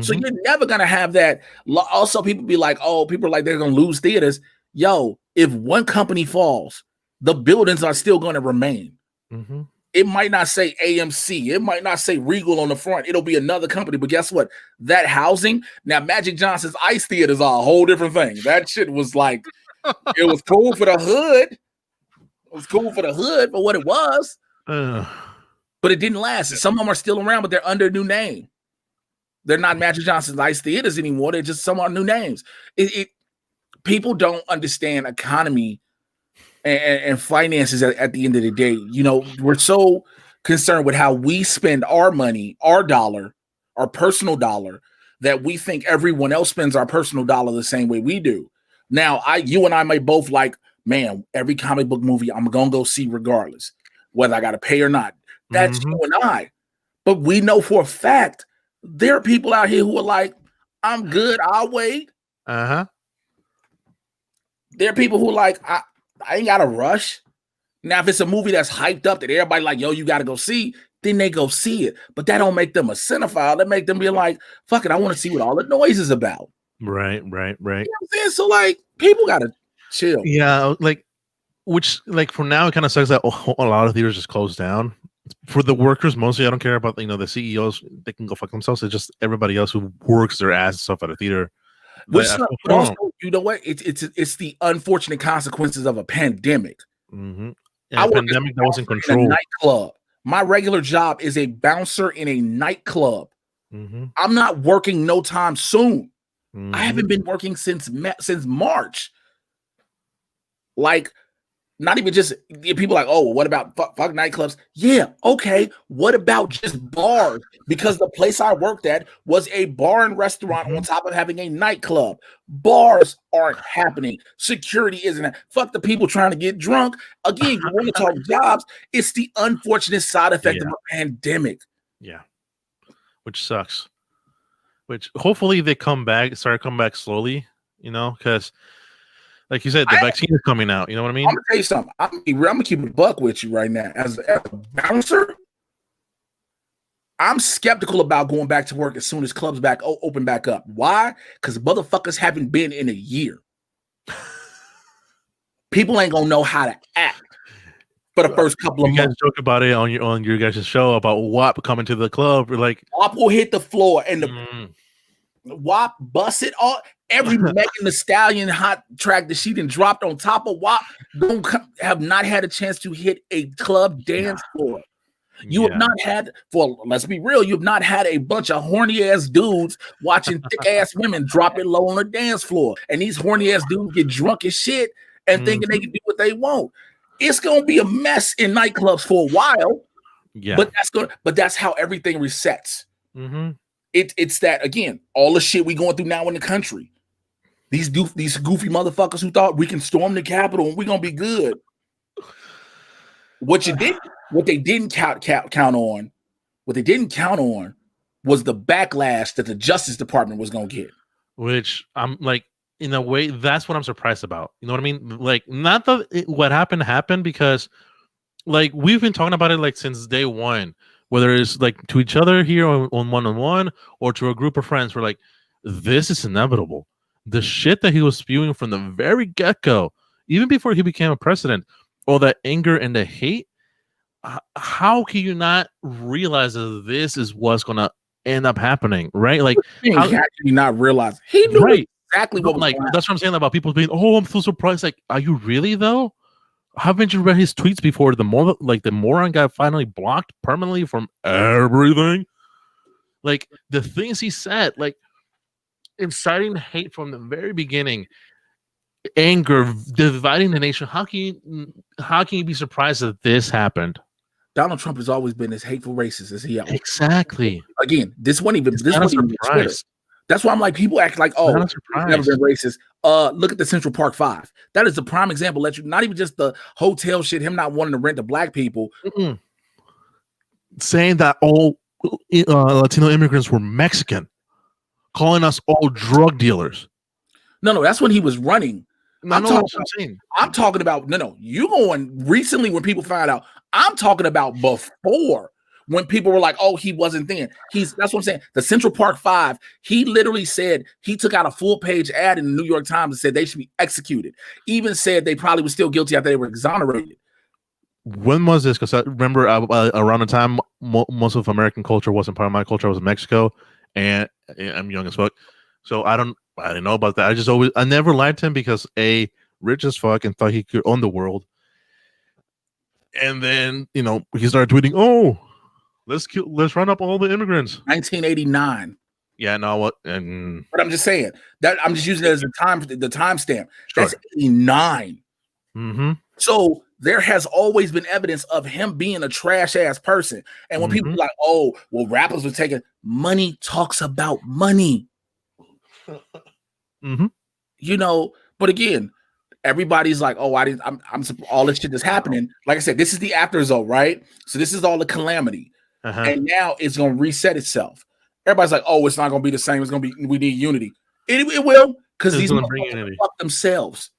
So you're never gonna have that. Also, people be like, "Oh, people are like they're gonna lose theaters." Yo, if one company falls, the buildings are still gonna remain. It might not say AMC. It might not say Regal on the front. It'll be another company. But guess what? That housing, now Magic Johnson's Ice Theaters are a whole different thing. That shit was like, it was cool for the hood. It was cool for the hood for what it was. But it didn't last. Some of them are still around, but they're under a new name. They're not Magic Johnson's Ice Theaters anymore. They're just some are new names. People don't understand economy and finances at the end of the day. We're so concerned with how we spend our money, our dollar, our personal dollar, that we think everyone else spends our personal dollar the same way we do. Now, you and I may both like, man, every comic book movie I'm gonna go see regardless, whether I gotta pay or not. That's you and I. But we know for a fact there are people out here who are like, I'm good, I'll wait. Uh-huh. There are people who are like, I ain't got to rush. Now, if it's a movie that's hyped up that everybody like, yo, you got to go see, then they go see it. But that don't make them a cinephile. That make them be like, fuck it, I want to see what all the noise is about. Right. You know what I'm saying? So, like, people got to chill. Yeah, like, which, like, for now, it kind of sucks that a lot of theaters just closed down. For the workers, mostly, I don't care about, the CEOs. They can go fuck themselves. It's just everybody else who works their ass off at a theater. But also, you know what? It's the unfortunate consequences of a pandemic. Mm-hmm. And a pandemic that was in control. In a nightclub. My regular job is a bouncer in a nightclub. Mm-hmm. I'm not working no time soon. Mm-hmm. I haven't been working since March. Like, not even just people like, oh, what about fuck nightclubs? Yeah, okay. What about just bars? Because the place I worked at was a bar and restaurant on top of having a nightclub. Bars aren't happening. Security isn't. Fuck the people trying to get drunk. Again, you want to talk jobs. It's the unfortunate side effect of a pandemic. Yeah, which sucks. Which hopefully they come back slowly, because like you said, the vaccine is coming out. You know what I mean? I'm gonna tell you something. I'm gonna keep a buck with you right now. As a bouncer, I'm skeptical about going back to work as soon as clubs open back up. Why? Because motherfuckers haven't been in a year. People ain't gonna know how to act for the first couple of months. You guys joke about it on your guys' show about WAP coming to the club. We're like, WAP will hit the floor and the WAP bust it all. Every Megan Thee Stallion hot track that she done dropped on top of WAP have not had a chance to hit a club dance floor. You have not had, let's be real, you have not had a bunch of horny ass dudes watching thick ass women drop it low on the dance floor. And these horny ass dudes get drunk as shit and thinking they can do what they want. It's gonna be a mess in nightclubs for a while. Yeah. But that's how everything resets. Mm-hmm. It's that, again, all the shit we going through now in the country. These goofy motherfuckers who thought we can storm the Capitol and we're gonna be good. What they didn't count on was the backlash that the Justice Department was gonna get. Which I'm like, in a way, that's what I'm surprised about. You know what I mean? Like, not that what happened, because like we've been talking about it like since day one, whether it's like to each other here on one-on-one or to a group of friends. We're like, this is inevitable. The shit that he was spewing from the very get-go, even before he became a president, all that anger and the hate, how can you not realize that this is what's going to end up happening, right? Like, how can you not realize? He knew exactly what was like. That's what I'm saying about people being, oh, I'm so surprised. Like, are you really, though? Haven't you read his tweets before? The moron got finally blocked permanently from everything. Like, the things he said, like, inciting hate from the very beginning, anger, dividing the nation. How can you be surprised that this happened? Donald Trump has always been as hateful racist as he is. Exactly. Again, this wasn't even Twitter. That's why I'm like, people act like, oh, he's never been racist. Look at the Central Park 5. That is a prime example. Let you, not even just the hotel shit, him not wanting to rent to black people. Mm-mm. Saying that all Latino immigrants were Mexican. Calling us all drug dealers. No, that's when he was running. I'm talking about, you going recently when people found out. I'm talking about before, when people were like, oh, he wasn't then. That's what I'm saying. The Central Park 5, he literally said, he took out a full page ad in the New York Times and said they should be executed. Even said they probably were still guilty after they were exonerated. When was this? Because I remember around the time most of American culture wasn't part of my culture. I was in Mexico, and I'm young as fuck. So I didn't know about that. I never liked him because rich as fuck and thought he could own the world. And then, he started tweeting, oh, let's run up all the immigrants. 1989. Yeah, no, what? But I'm just saying that I'm just using it as the timestamp. Sure. That's 89. Mm-hmm. So there has always been evidence of him being a trash ass person. And when people are like, oh, well, rappers were taking money, talks about money. But again, everybody's like, oh, I'm all this shit that's happening. Like I said, this is the after result, right? So this is all the calamity. and now it's going to reset itself. Everybody's like, "Oh, it's not going to be the same. It's going to be. We need unity. It will, because these motherfuckers fuck themselves.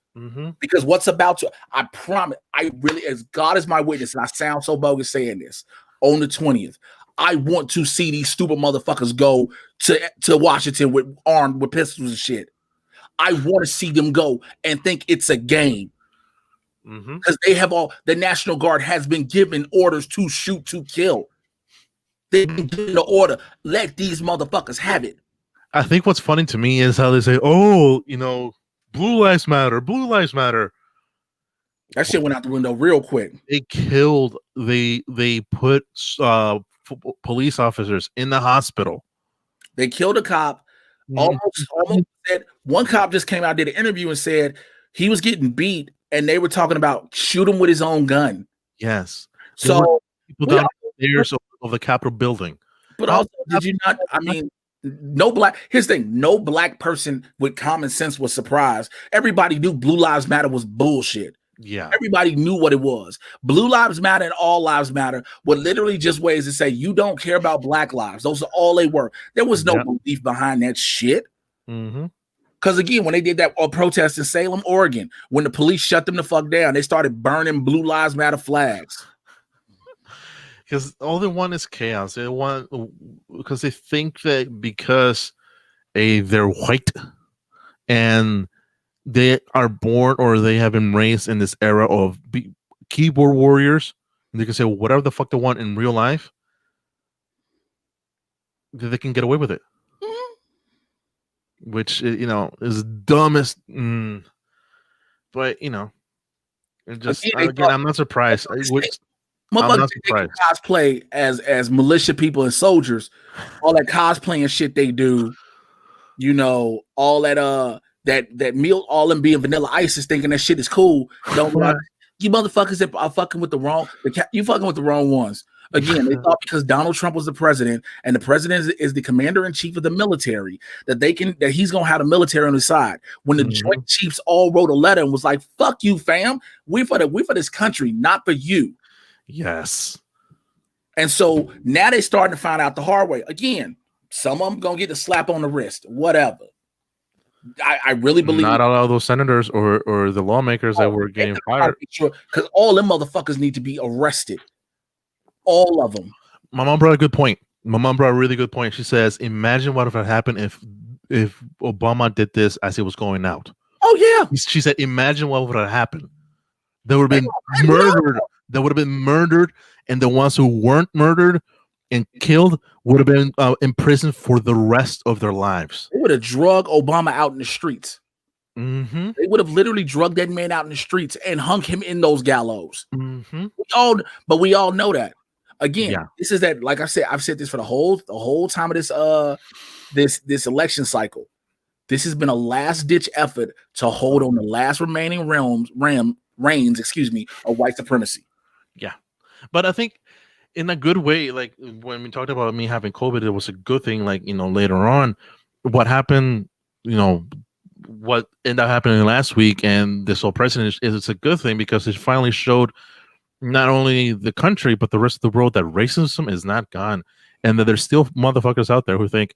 Because what's about to, I promise, I really, as God is my witness, and I sound so bogus saying this, on the 20th, I want to see these stupid motherfuckers go to Washington armed with pistols and shit. I want to see them go and think it's a game. Because they have the National Guard has been given orders to shoot, to kill. They've been given the order. Let these motherfuckers have it. I think what's funny to me is how they say, "Oh, Blue Lives Matter, Blue Lives Matter." That shit went out the window real quick. They killed. They put police officers in the hospital. They killed a cop. Almost said, one cop just came out, did an interview, and said he was getting beat, and they were talking about shoot him with his own gun. Yes. So people down the stairs of the Capitol building. But also, did you not? I mean, here's the thing: no black person with common sense was surprised. Everybody knew Blue Lives Matter was bullshit. Yeah, everybody knew what it was. Blue Lives Matter and All Lives Matter were literally just ways to say you don't care about black lives. Those are all they were. There was no belief behind that shit. Because again, when they did that protest in Salem, Oregon, when the police shut them the fuck down, they started burning Blue Lives Matter flags. Because all they want is chaos. They want, because they think that because they're white and they are born or they have been raised in this era of keyboard warriors, and they can say whatever the fuck they want in real life, that they can get away with it. Which, is dumbest. But, it just, again, I'm not surprised. I'm not surprised. Cosplay as militia people and soldiers, all that cosplaying shit they do, all that meal, all them being Vanilla Isis, thinking that shit is cool. You motherfuckers that are fucking with the wrong, you fucking with the wrong ones. Again, they thought because Donald Trump was the president and the president is the commander in chief of the military that he's gonna have the military on his side. When the Joint Chiefs all wrote a letter and was like, "Fuck you, fam. We for this country, not for you." Yes. And so now they're starting to find out the hard way. Again, some of them gonna get a slap on the wrist, whatever. I really believe not all of those senators or the lawmakers that were getting fired. Because all them motherfuckers need to be arrested. All of them. My mom brought a good point. My mom brought a really good point. She says, imagine what would have happened if Obama did this as he was going out. Oh, yeah. She said, imagine what would have happened. They would have been murdered. They would have been murdered. And the ones who weren't murdered and killed would have been in prison for the rest of their lives. They would have drugged Obama out in the streets. Mm-hmm. They would have literally drugged that man out in the streets and hung him in those gallows. Mm-hmm. We all know that. Again, This is that. Like I said, I've said this for the whole time of this election cycle. This has been a last ditch effort to hold on the last remaining reigns, of white supremacy. Yeah, but I think in a good way, like when we talked about me having COVID, it was a good thing. Like later on, what happened, what ended up happening last week, and this whole president is a good thing because it finally showed not only the country but the rest of the world that racism is not gone, and that there's still motherfuckers out there who think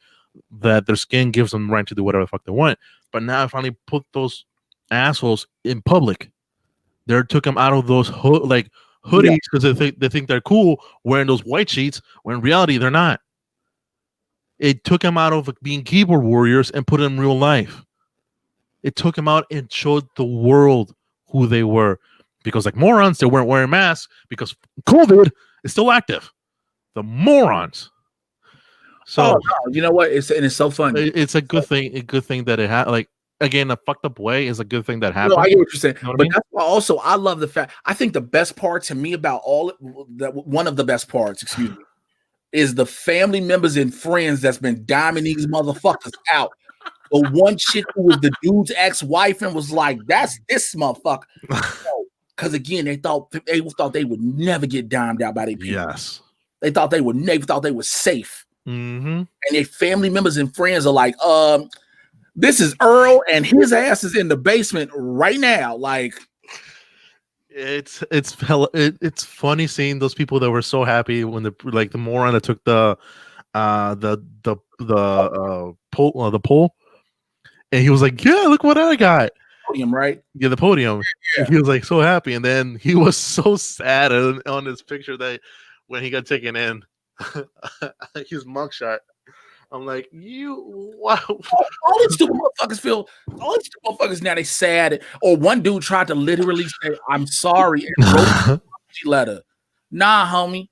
that their skin gives them the right to do whatever the fuck they want. But now I finally put those assholes in public. They took them out of those hoodies because they think they're cool wearing those white sheets when in reality they're not. It took them out of being keyboard warriors and put them in real life. It took them out and showed the world who they were. Because like morons, they weren't wearing masks because COVID is still active. The morons. So you know what? It's so funny. It's a good thing. A good thing that it had. Like again, a fucked up way is a good thing that happened. No, I get what you're saying. But that's why also I love the fact. I think the best part to me about one of the best parts, is the family members and friends that's been diming these motherfuckers out. The one chick who was the dude's ex-wife and was like, "That's this motherfucker." Because again, they thought they would never get dimed out by their people. Yes, they thought they were safe. Mm-hmm. And their family members and friends are like, "This is Earl, and his ass is in the basement right now." Like, It's funny seeing those people that were so happy when the moron that took the poll, and he was like, "Yeah, look what I got." Podium, right? Yeah, the podium. Yeah. He was like so happy, and then he was so sad on his picture that when he got taken in, his mugshot. I'm like, wow. All these stupid motherfuckers feel. All these stupid motherfuckers now they sad. Or one dude tried to literally say, "I'm sorry," and wrote a letter. Nah, homie.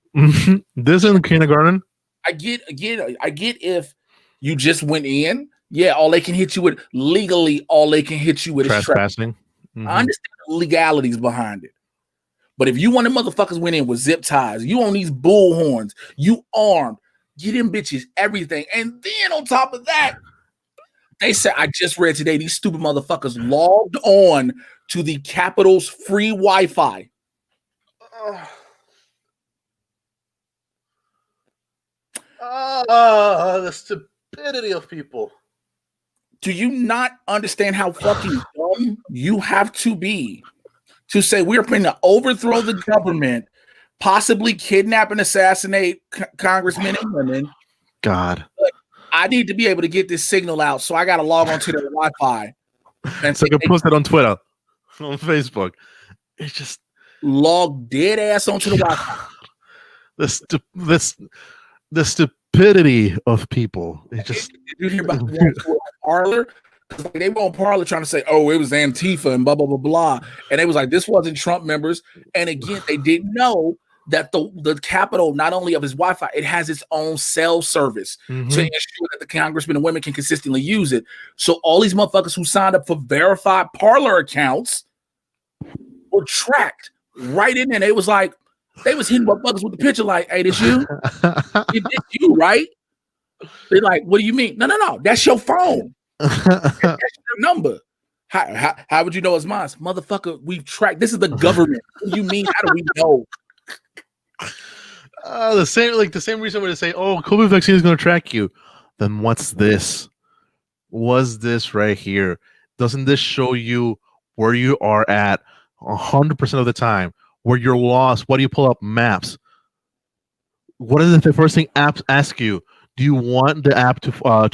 This in kindergarten. I get if you just went in. Yeah, all they can hit you with legally, all they can hit you with is trespassing. I understand the legalities behind it. But if you want the motherfuckers went in with zip ties, you on these bullhorns, you armed, get them bitches everything. And then on top of that, they said, I just read today, these stupid motherfuckers logged on to the Capitol's free Wi-Fi. The stupidity of people. Do you not understand how fucking dumb you have to be to say we're going to overthrow the government, possibly kidnap and assassinate congressmen and women? God. But I need to be able to get this signal out, so I got to log on to their Wi-Fi. And so I can post it on Twitter, on Facebook. It's just log dead ass onto the Wi-Fi. The stupidity of people. It just did you hear about Parler? Like they were on Parler trying to say, "Oh, it was Antifa and blah blah blah blah," and they was like, "This wasn't Trump members." And again, they didn't know that the Capitol, not only of his Wi-Fi, it has its own cell service to ensure that the congressmen and women can consistently use it. So all these motherfuckers who signed up for verified Parler accounts were tracked right in there. And it was like they was hitting motherfuckers with the picture, like, "Hey, this you? It's you, right?" They're like, "What do you mean?" No, that's your phone. That's your number. How would you know it's mine? Motherfucker, we've tracked. This is the government. What do you mean? How do we know? The same reason when they say, "Oh, COVID vaccine is going to track you." Then what's this? What's this right here? Doesn't this show you where you are at 100% of the time? Where you're lost? What do you pull up? Maps. What is the first thing apps ask you? Do you want the app to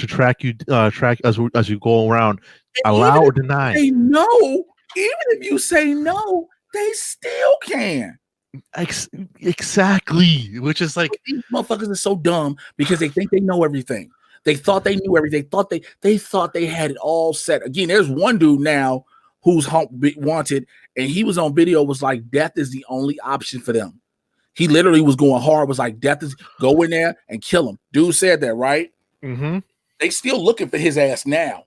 track you as you go around? Allow or deny? They know. Even if you say no, they still can. Exactly. Which is like these motherfuckers are so dumb because they think they know everything. They thought they knew everything. They thought they had it all set. Again, there's one dude now who's wanted, and he was on video. Was like, death is the only option for them. He literally was going hard. Was like, death is go in there and kill him. Dude said that, right? They still looking for his ass now,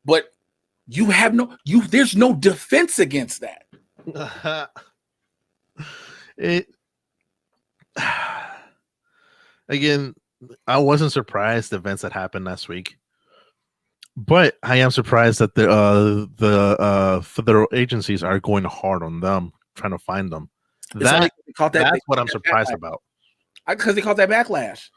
but you have there's no defense against that. Again, I wasn't surprised the events that happened last week, but I am surprised that the federal agencies are going hard on them, trying to find them. That's what I'm surprised about. Because they caught that backlash.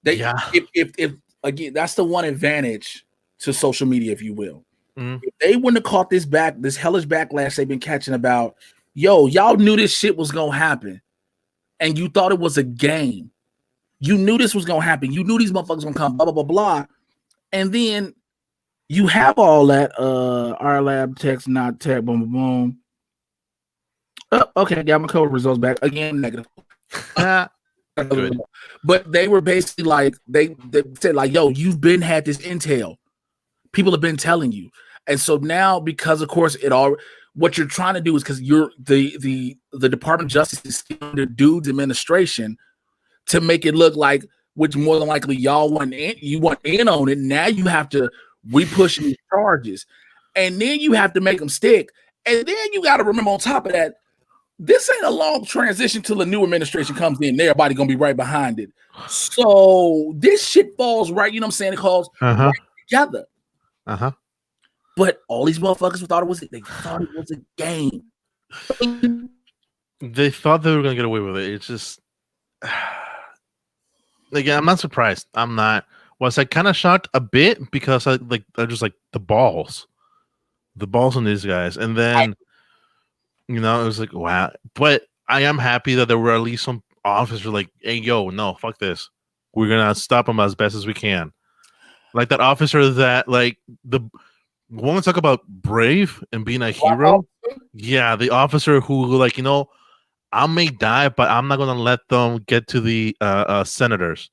If again, that's the one advantage to social media, if you will. If they wouldn't have caught this hellish backlash they've been catching about, y'all knew this shit was gonna happen, and you thought it was a game. You knew this was gonna happen. You knew these motherfuckers gonna come, blah blah blah blah, and then you have all that. Our lab text, not tech, boom boom boom. Oh, okay, got my COVID results back again. Negative. But they were basically like they said like, "Yo, you've had this intel. People have been telling you." And so now, because of course what you're trying to do is because you're the Department of Justice is still under dude's administration to make it look like, which more than likely y'all want in on it. Now you have to re-push these charges, and then you have to make them stick. And then you got to remember on top of that, this ain't a long transition till a new administration comes in. Everybody gonna be right behind it. So this shit falls right. You know what I'm saying? It calls right together. But all these motherfuckers thought it was a game. They thought they were gonna get away with it. It's just again, I'm not surprised. I'm not. Was I kind of shocked a bit because I just like the balls on these guys, and then You know, it was like, wow. But I am happy that there were at least some officers like, hey, yo, no, fuck this. We're gonna stop them as best as we can. Like that officer that, like, the when we talk about brave and being a hero, yeah, the officer who, like, you know, I may die, but I'm not gonna let them get to the senators,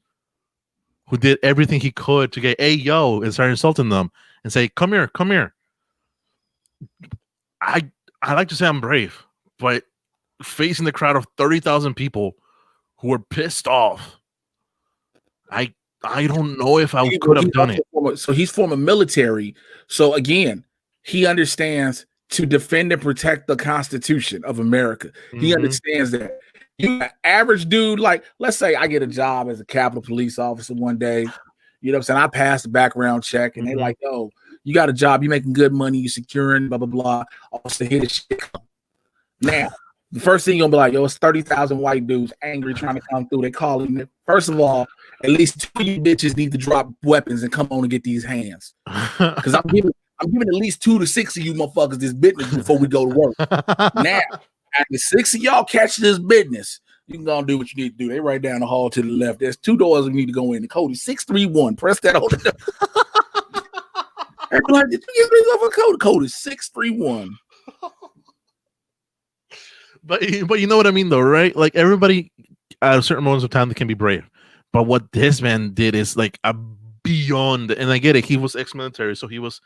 who did everything he could to get, hey, yo, and start insulting them and say, come here, come here. I like to say I'm brave, but facing the crowd of 30,000 people who were pissed off, I don't know if I could have done it. So he's former military. So again, he understands to defend and protect the Constitution of America. He understands that. You average dude, like, let's say I get a job as a Capitol Police officer one day. You know what I'm saying? I pass the background check, and they like, yo, you got a job, you making good money, you securing, blah, blah, blah. Also, here the shit come. Now, the first thing you're gonna be like, yo, it's 30,000 white dudes angry trying to come through. They calling it. First of all, at least 2 of you bitches need to drop weapons and come on and get these hands. Because I'm giving at least 2 to 6 of you motherfuckers this business before we go to work. Now, after 6 of y'all catch this business, you can go and do what you need to do. They right down the hall to the left. There's 2 doors we need to go in. The code is 631. Press that on the door. Everybody, did you get rid of a code? The code is 631. But you know what I mean, though, right? Like, everybody at certain moments of time, they can be brave. But what this man did is like a beyond, and I get it. He was ex-military, so he was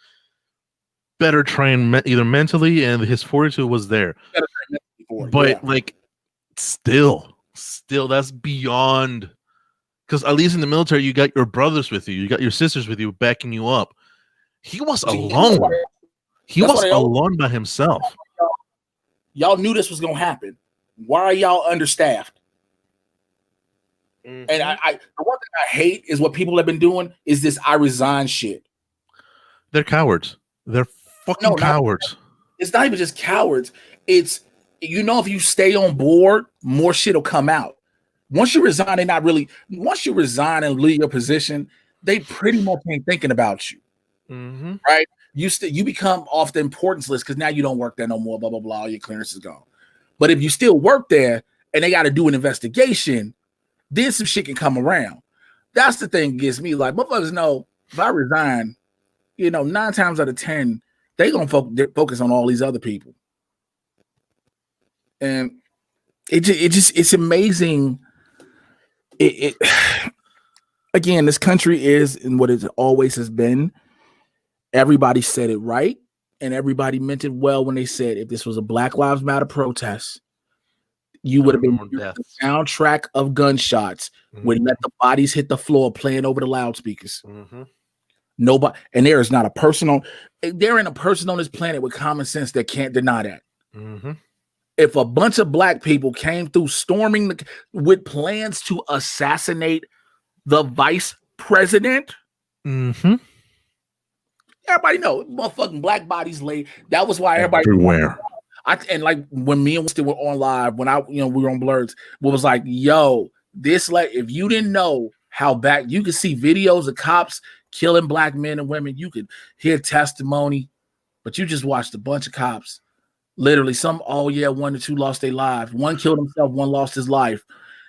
better trained either mentally, and his fortitude was there. But like, still, that's beyond. Because at least in the military, you got your brothers with you, you got your sisters with you, backing you up. He was alone. He was alone by himself. Y'all knew this was gonna happen. Why are y'all understaffed? And the one thing I hate is what people have been doing is this I resign shit. They're cowards. They're fucking cowards. It's not even just cowards. It's, you know, if you stay on board, more shit will come out. Once you resign, once you resign and leave your position, they pretty much ain't thinking about you. Right? You become off the importance list because now you don't work there no more, blah, blah, blah, your clearance is gone. But if you still work there and they got to do an investigation, then some shit can come around. That's the thing that gets me. Like, motherfuckers know if I resign, you know, 9 times out of 10, they gonna focus on all these other people. And it's amazing. It again, this country is in what it always has been. Everybody said it right, and everybody meant it well when they said if this was a Black Lives Matter protest, you would have been the soundtrack of gunshots when let the bodies hit the floor playing over the loudspeakers. Nobody, and there is not a person on this planet with common sense that can't deny that. If a bunch of black people came through storming with plans to assassinate the vice president, everybody know motherfucking black bodies laid. That was why everybody everywhere. And like when me and Winston were on live, when we were on Blurs, what was like, yo, this, like, if you didn't know how back, you could see videos of cops killing black men and women, you could hear testimony, but you just watched a bunch of cops. Literally, 1 or 2 lost their lives. One killed himself, one lost his life.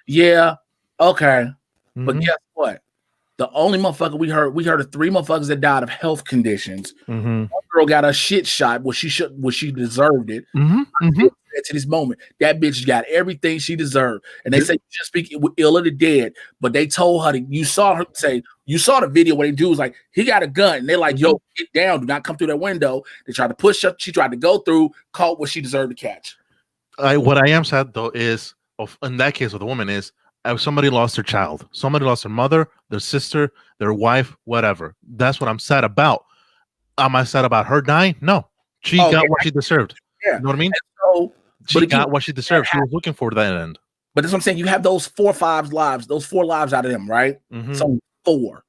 Yeah, okay. But guess what? The only motherfucker we heard of 3 motherfuckers that died of health conditions. One girl got a shit shot, she deserved it. To this moment, that bitch got everything she deserved. And they say you just speak ill of the dead, but they told her you saw the video where they do was like, he got a gun, and they're like, yo, get down, do not come through that window. They tried to push her, she tried to go through, caught what she deserved to catch. What I am sad though is, in that case with the woman, is somebody lost their child, somebody lost their mother, their sister, their wife, whatever. That's what I'm sad about. Am I sad about her dying? No, she got what she deserved. You know what I mean? She got what she deserved. She was looking for that end. But that's what I'm saying. You have those 4 or 5 lives, those 4 lives out of them, right? So 4,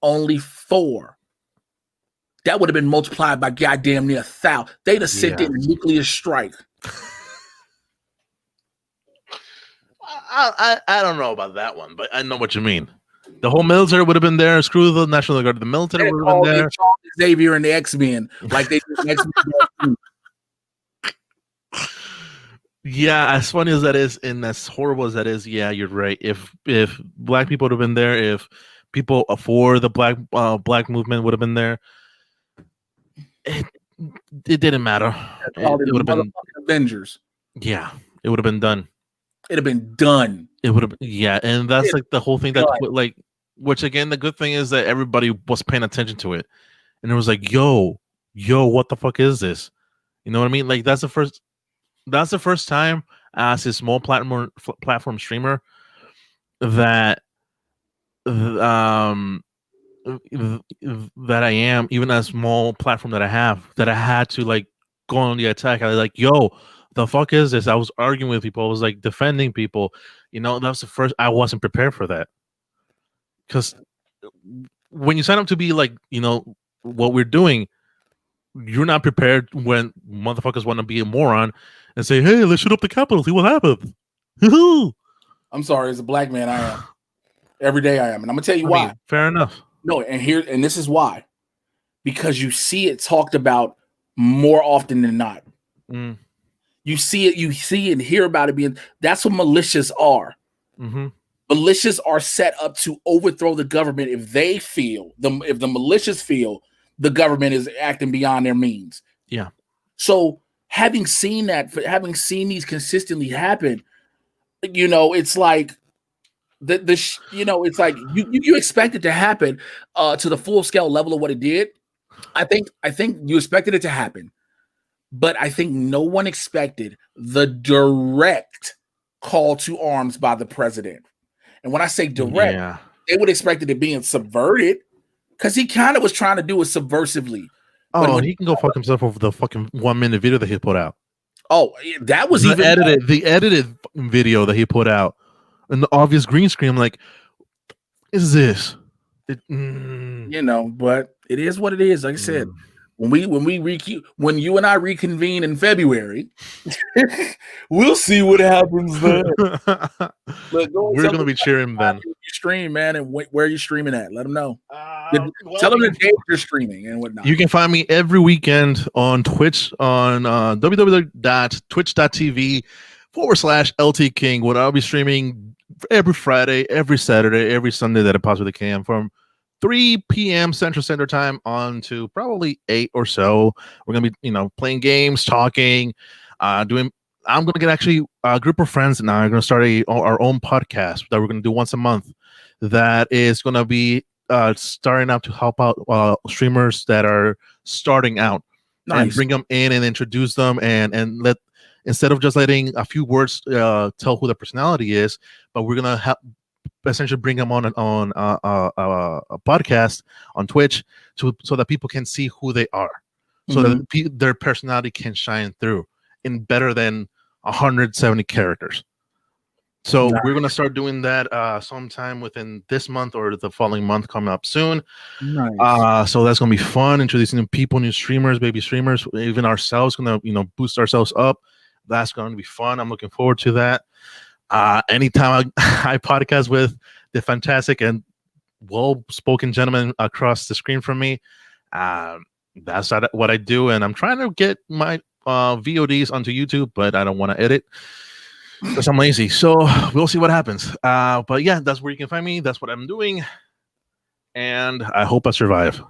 only 4. That would have been multiplied by goddamn near 1,000. They'd have sent in a nuclear strike. I don't know about that one, but I know what you mean. The whole military would have been there. Screw the National Guard. The military would have been there. Xavier and the X-Men, like they did X-Men. Yeah, as funny as that is, and as horrible as that is, yeah, you're right. If black people would have been there, if people for the black movement would have been there, it didn't matter. It would have been Avengers. Yeah, it would have been done. It'd have been done. It would have, yeah, and that's like the whole thing that like, which again, the good thing is that everybody was paying attention to it, and it was like, yo, what the fuck is this? You know what I mean? Like that's the first time as a small platform streamer that that I am, even a small platform that I have, that I had to like go on the attack. I was like, yo, the fuck is this? I was arguing with people. I was like defending people. You know, that was the first. I wasn't prepared for that. Because when you sign up to be like, you know, what we're doing, you're not prepared when motherfuckers want to be a moron and say, hey, let's shoot up the Capitol, see what happens. I'm sorry, as a black man, I am. Every day I am. And I'm going to tell you why. Fair enough. No, and this is why. Because you see it talked about more often than not. Mm. You see and hear about it being, that's what militias are. Mm-hmm. Militias are set up to overthrow the government if the militias feel the government is acting beyond their means. Yeah. So having seen these consistently happen, you know, it's like it's like you expect it to happen to the full scale level of what it did. I think you expected it to happen, but I think no one expected the direct call to arms by the president. And when I say direct, they would expect it to be subverted, because he kind of was trying to do it subversively. Oh, he can go fuck himself over the fucking 1 minute video that he put out. Oh, that was the edited video that he put out, and the obvious green screen. I'm like, is this? You know, but it is what it is. Like I said, when you and I reconvene in February, we'll see what happens then. Look, we're going to be cheering then. You stream, man, and where are you streaming at? Let them know. Tell them the day you're streaming and whatnot. You can find me every weekend on Twitch on www.twitch.tv/LT King, where I'll be streaming every Friday, every Saturday, every Sunday that I possibly can, from 3 p.m. Central Standard Time on to probably 8 or so. We're gonna be, playing games, talking, doing. I'm gonna get actually a group of friends now. We're gonna start our own podcast that we're gonna do once a month. That is gonna be starting out to help out streamers that are starting out. Nice. And bring them in and introduce them and let, instead of just letting a few words tell who the personality is, but we're gonna help essentially bring them on a podcast on Twitch so that people can see who they are, so that their personality can shine through in better than 170 characters. So we're going to start doing that sometime within this month or the following month, coming up soon. Nice. So that's going to be fun, introducing new people, new streamers, baby streamers, even ourselves, going to boost ourselves up. That's going to be fun. I'm looking forward to that. Anytime I podcast with the fantastic and well-spoken gentleman across the screen from me, that's what I do. And I'm trying to get my VODs onto YouTube, but I don't want to edit because I'm lazy. So we'll see what happens. But yeah, that's where you can find me. That's what I'm doing. And I hope I survive.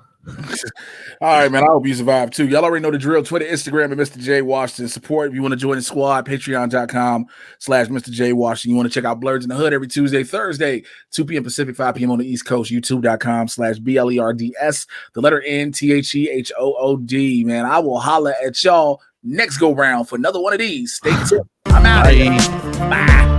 All right, man. I hope you survive too. Y'all already know the drill. Twitter, Instagram, and Mr. J Washington. Support if you want to join the squad. Patreon.com/Mr. J Washington. You want to check out Blurs in the Hood every Tuesday, Thursday, 2 p.m. Pacific, 5 p.m. on the East Coast. YouTube.com/BLERDS. The letter NTHEHOOD. Man, I will holla at y'all next go round for another one of these. Stay tuned. I'm out. Bye. Bye.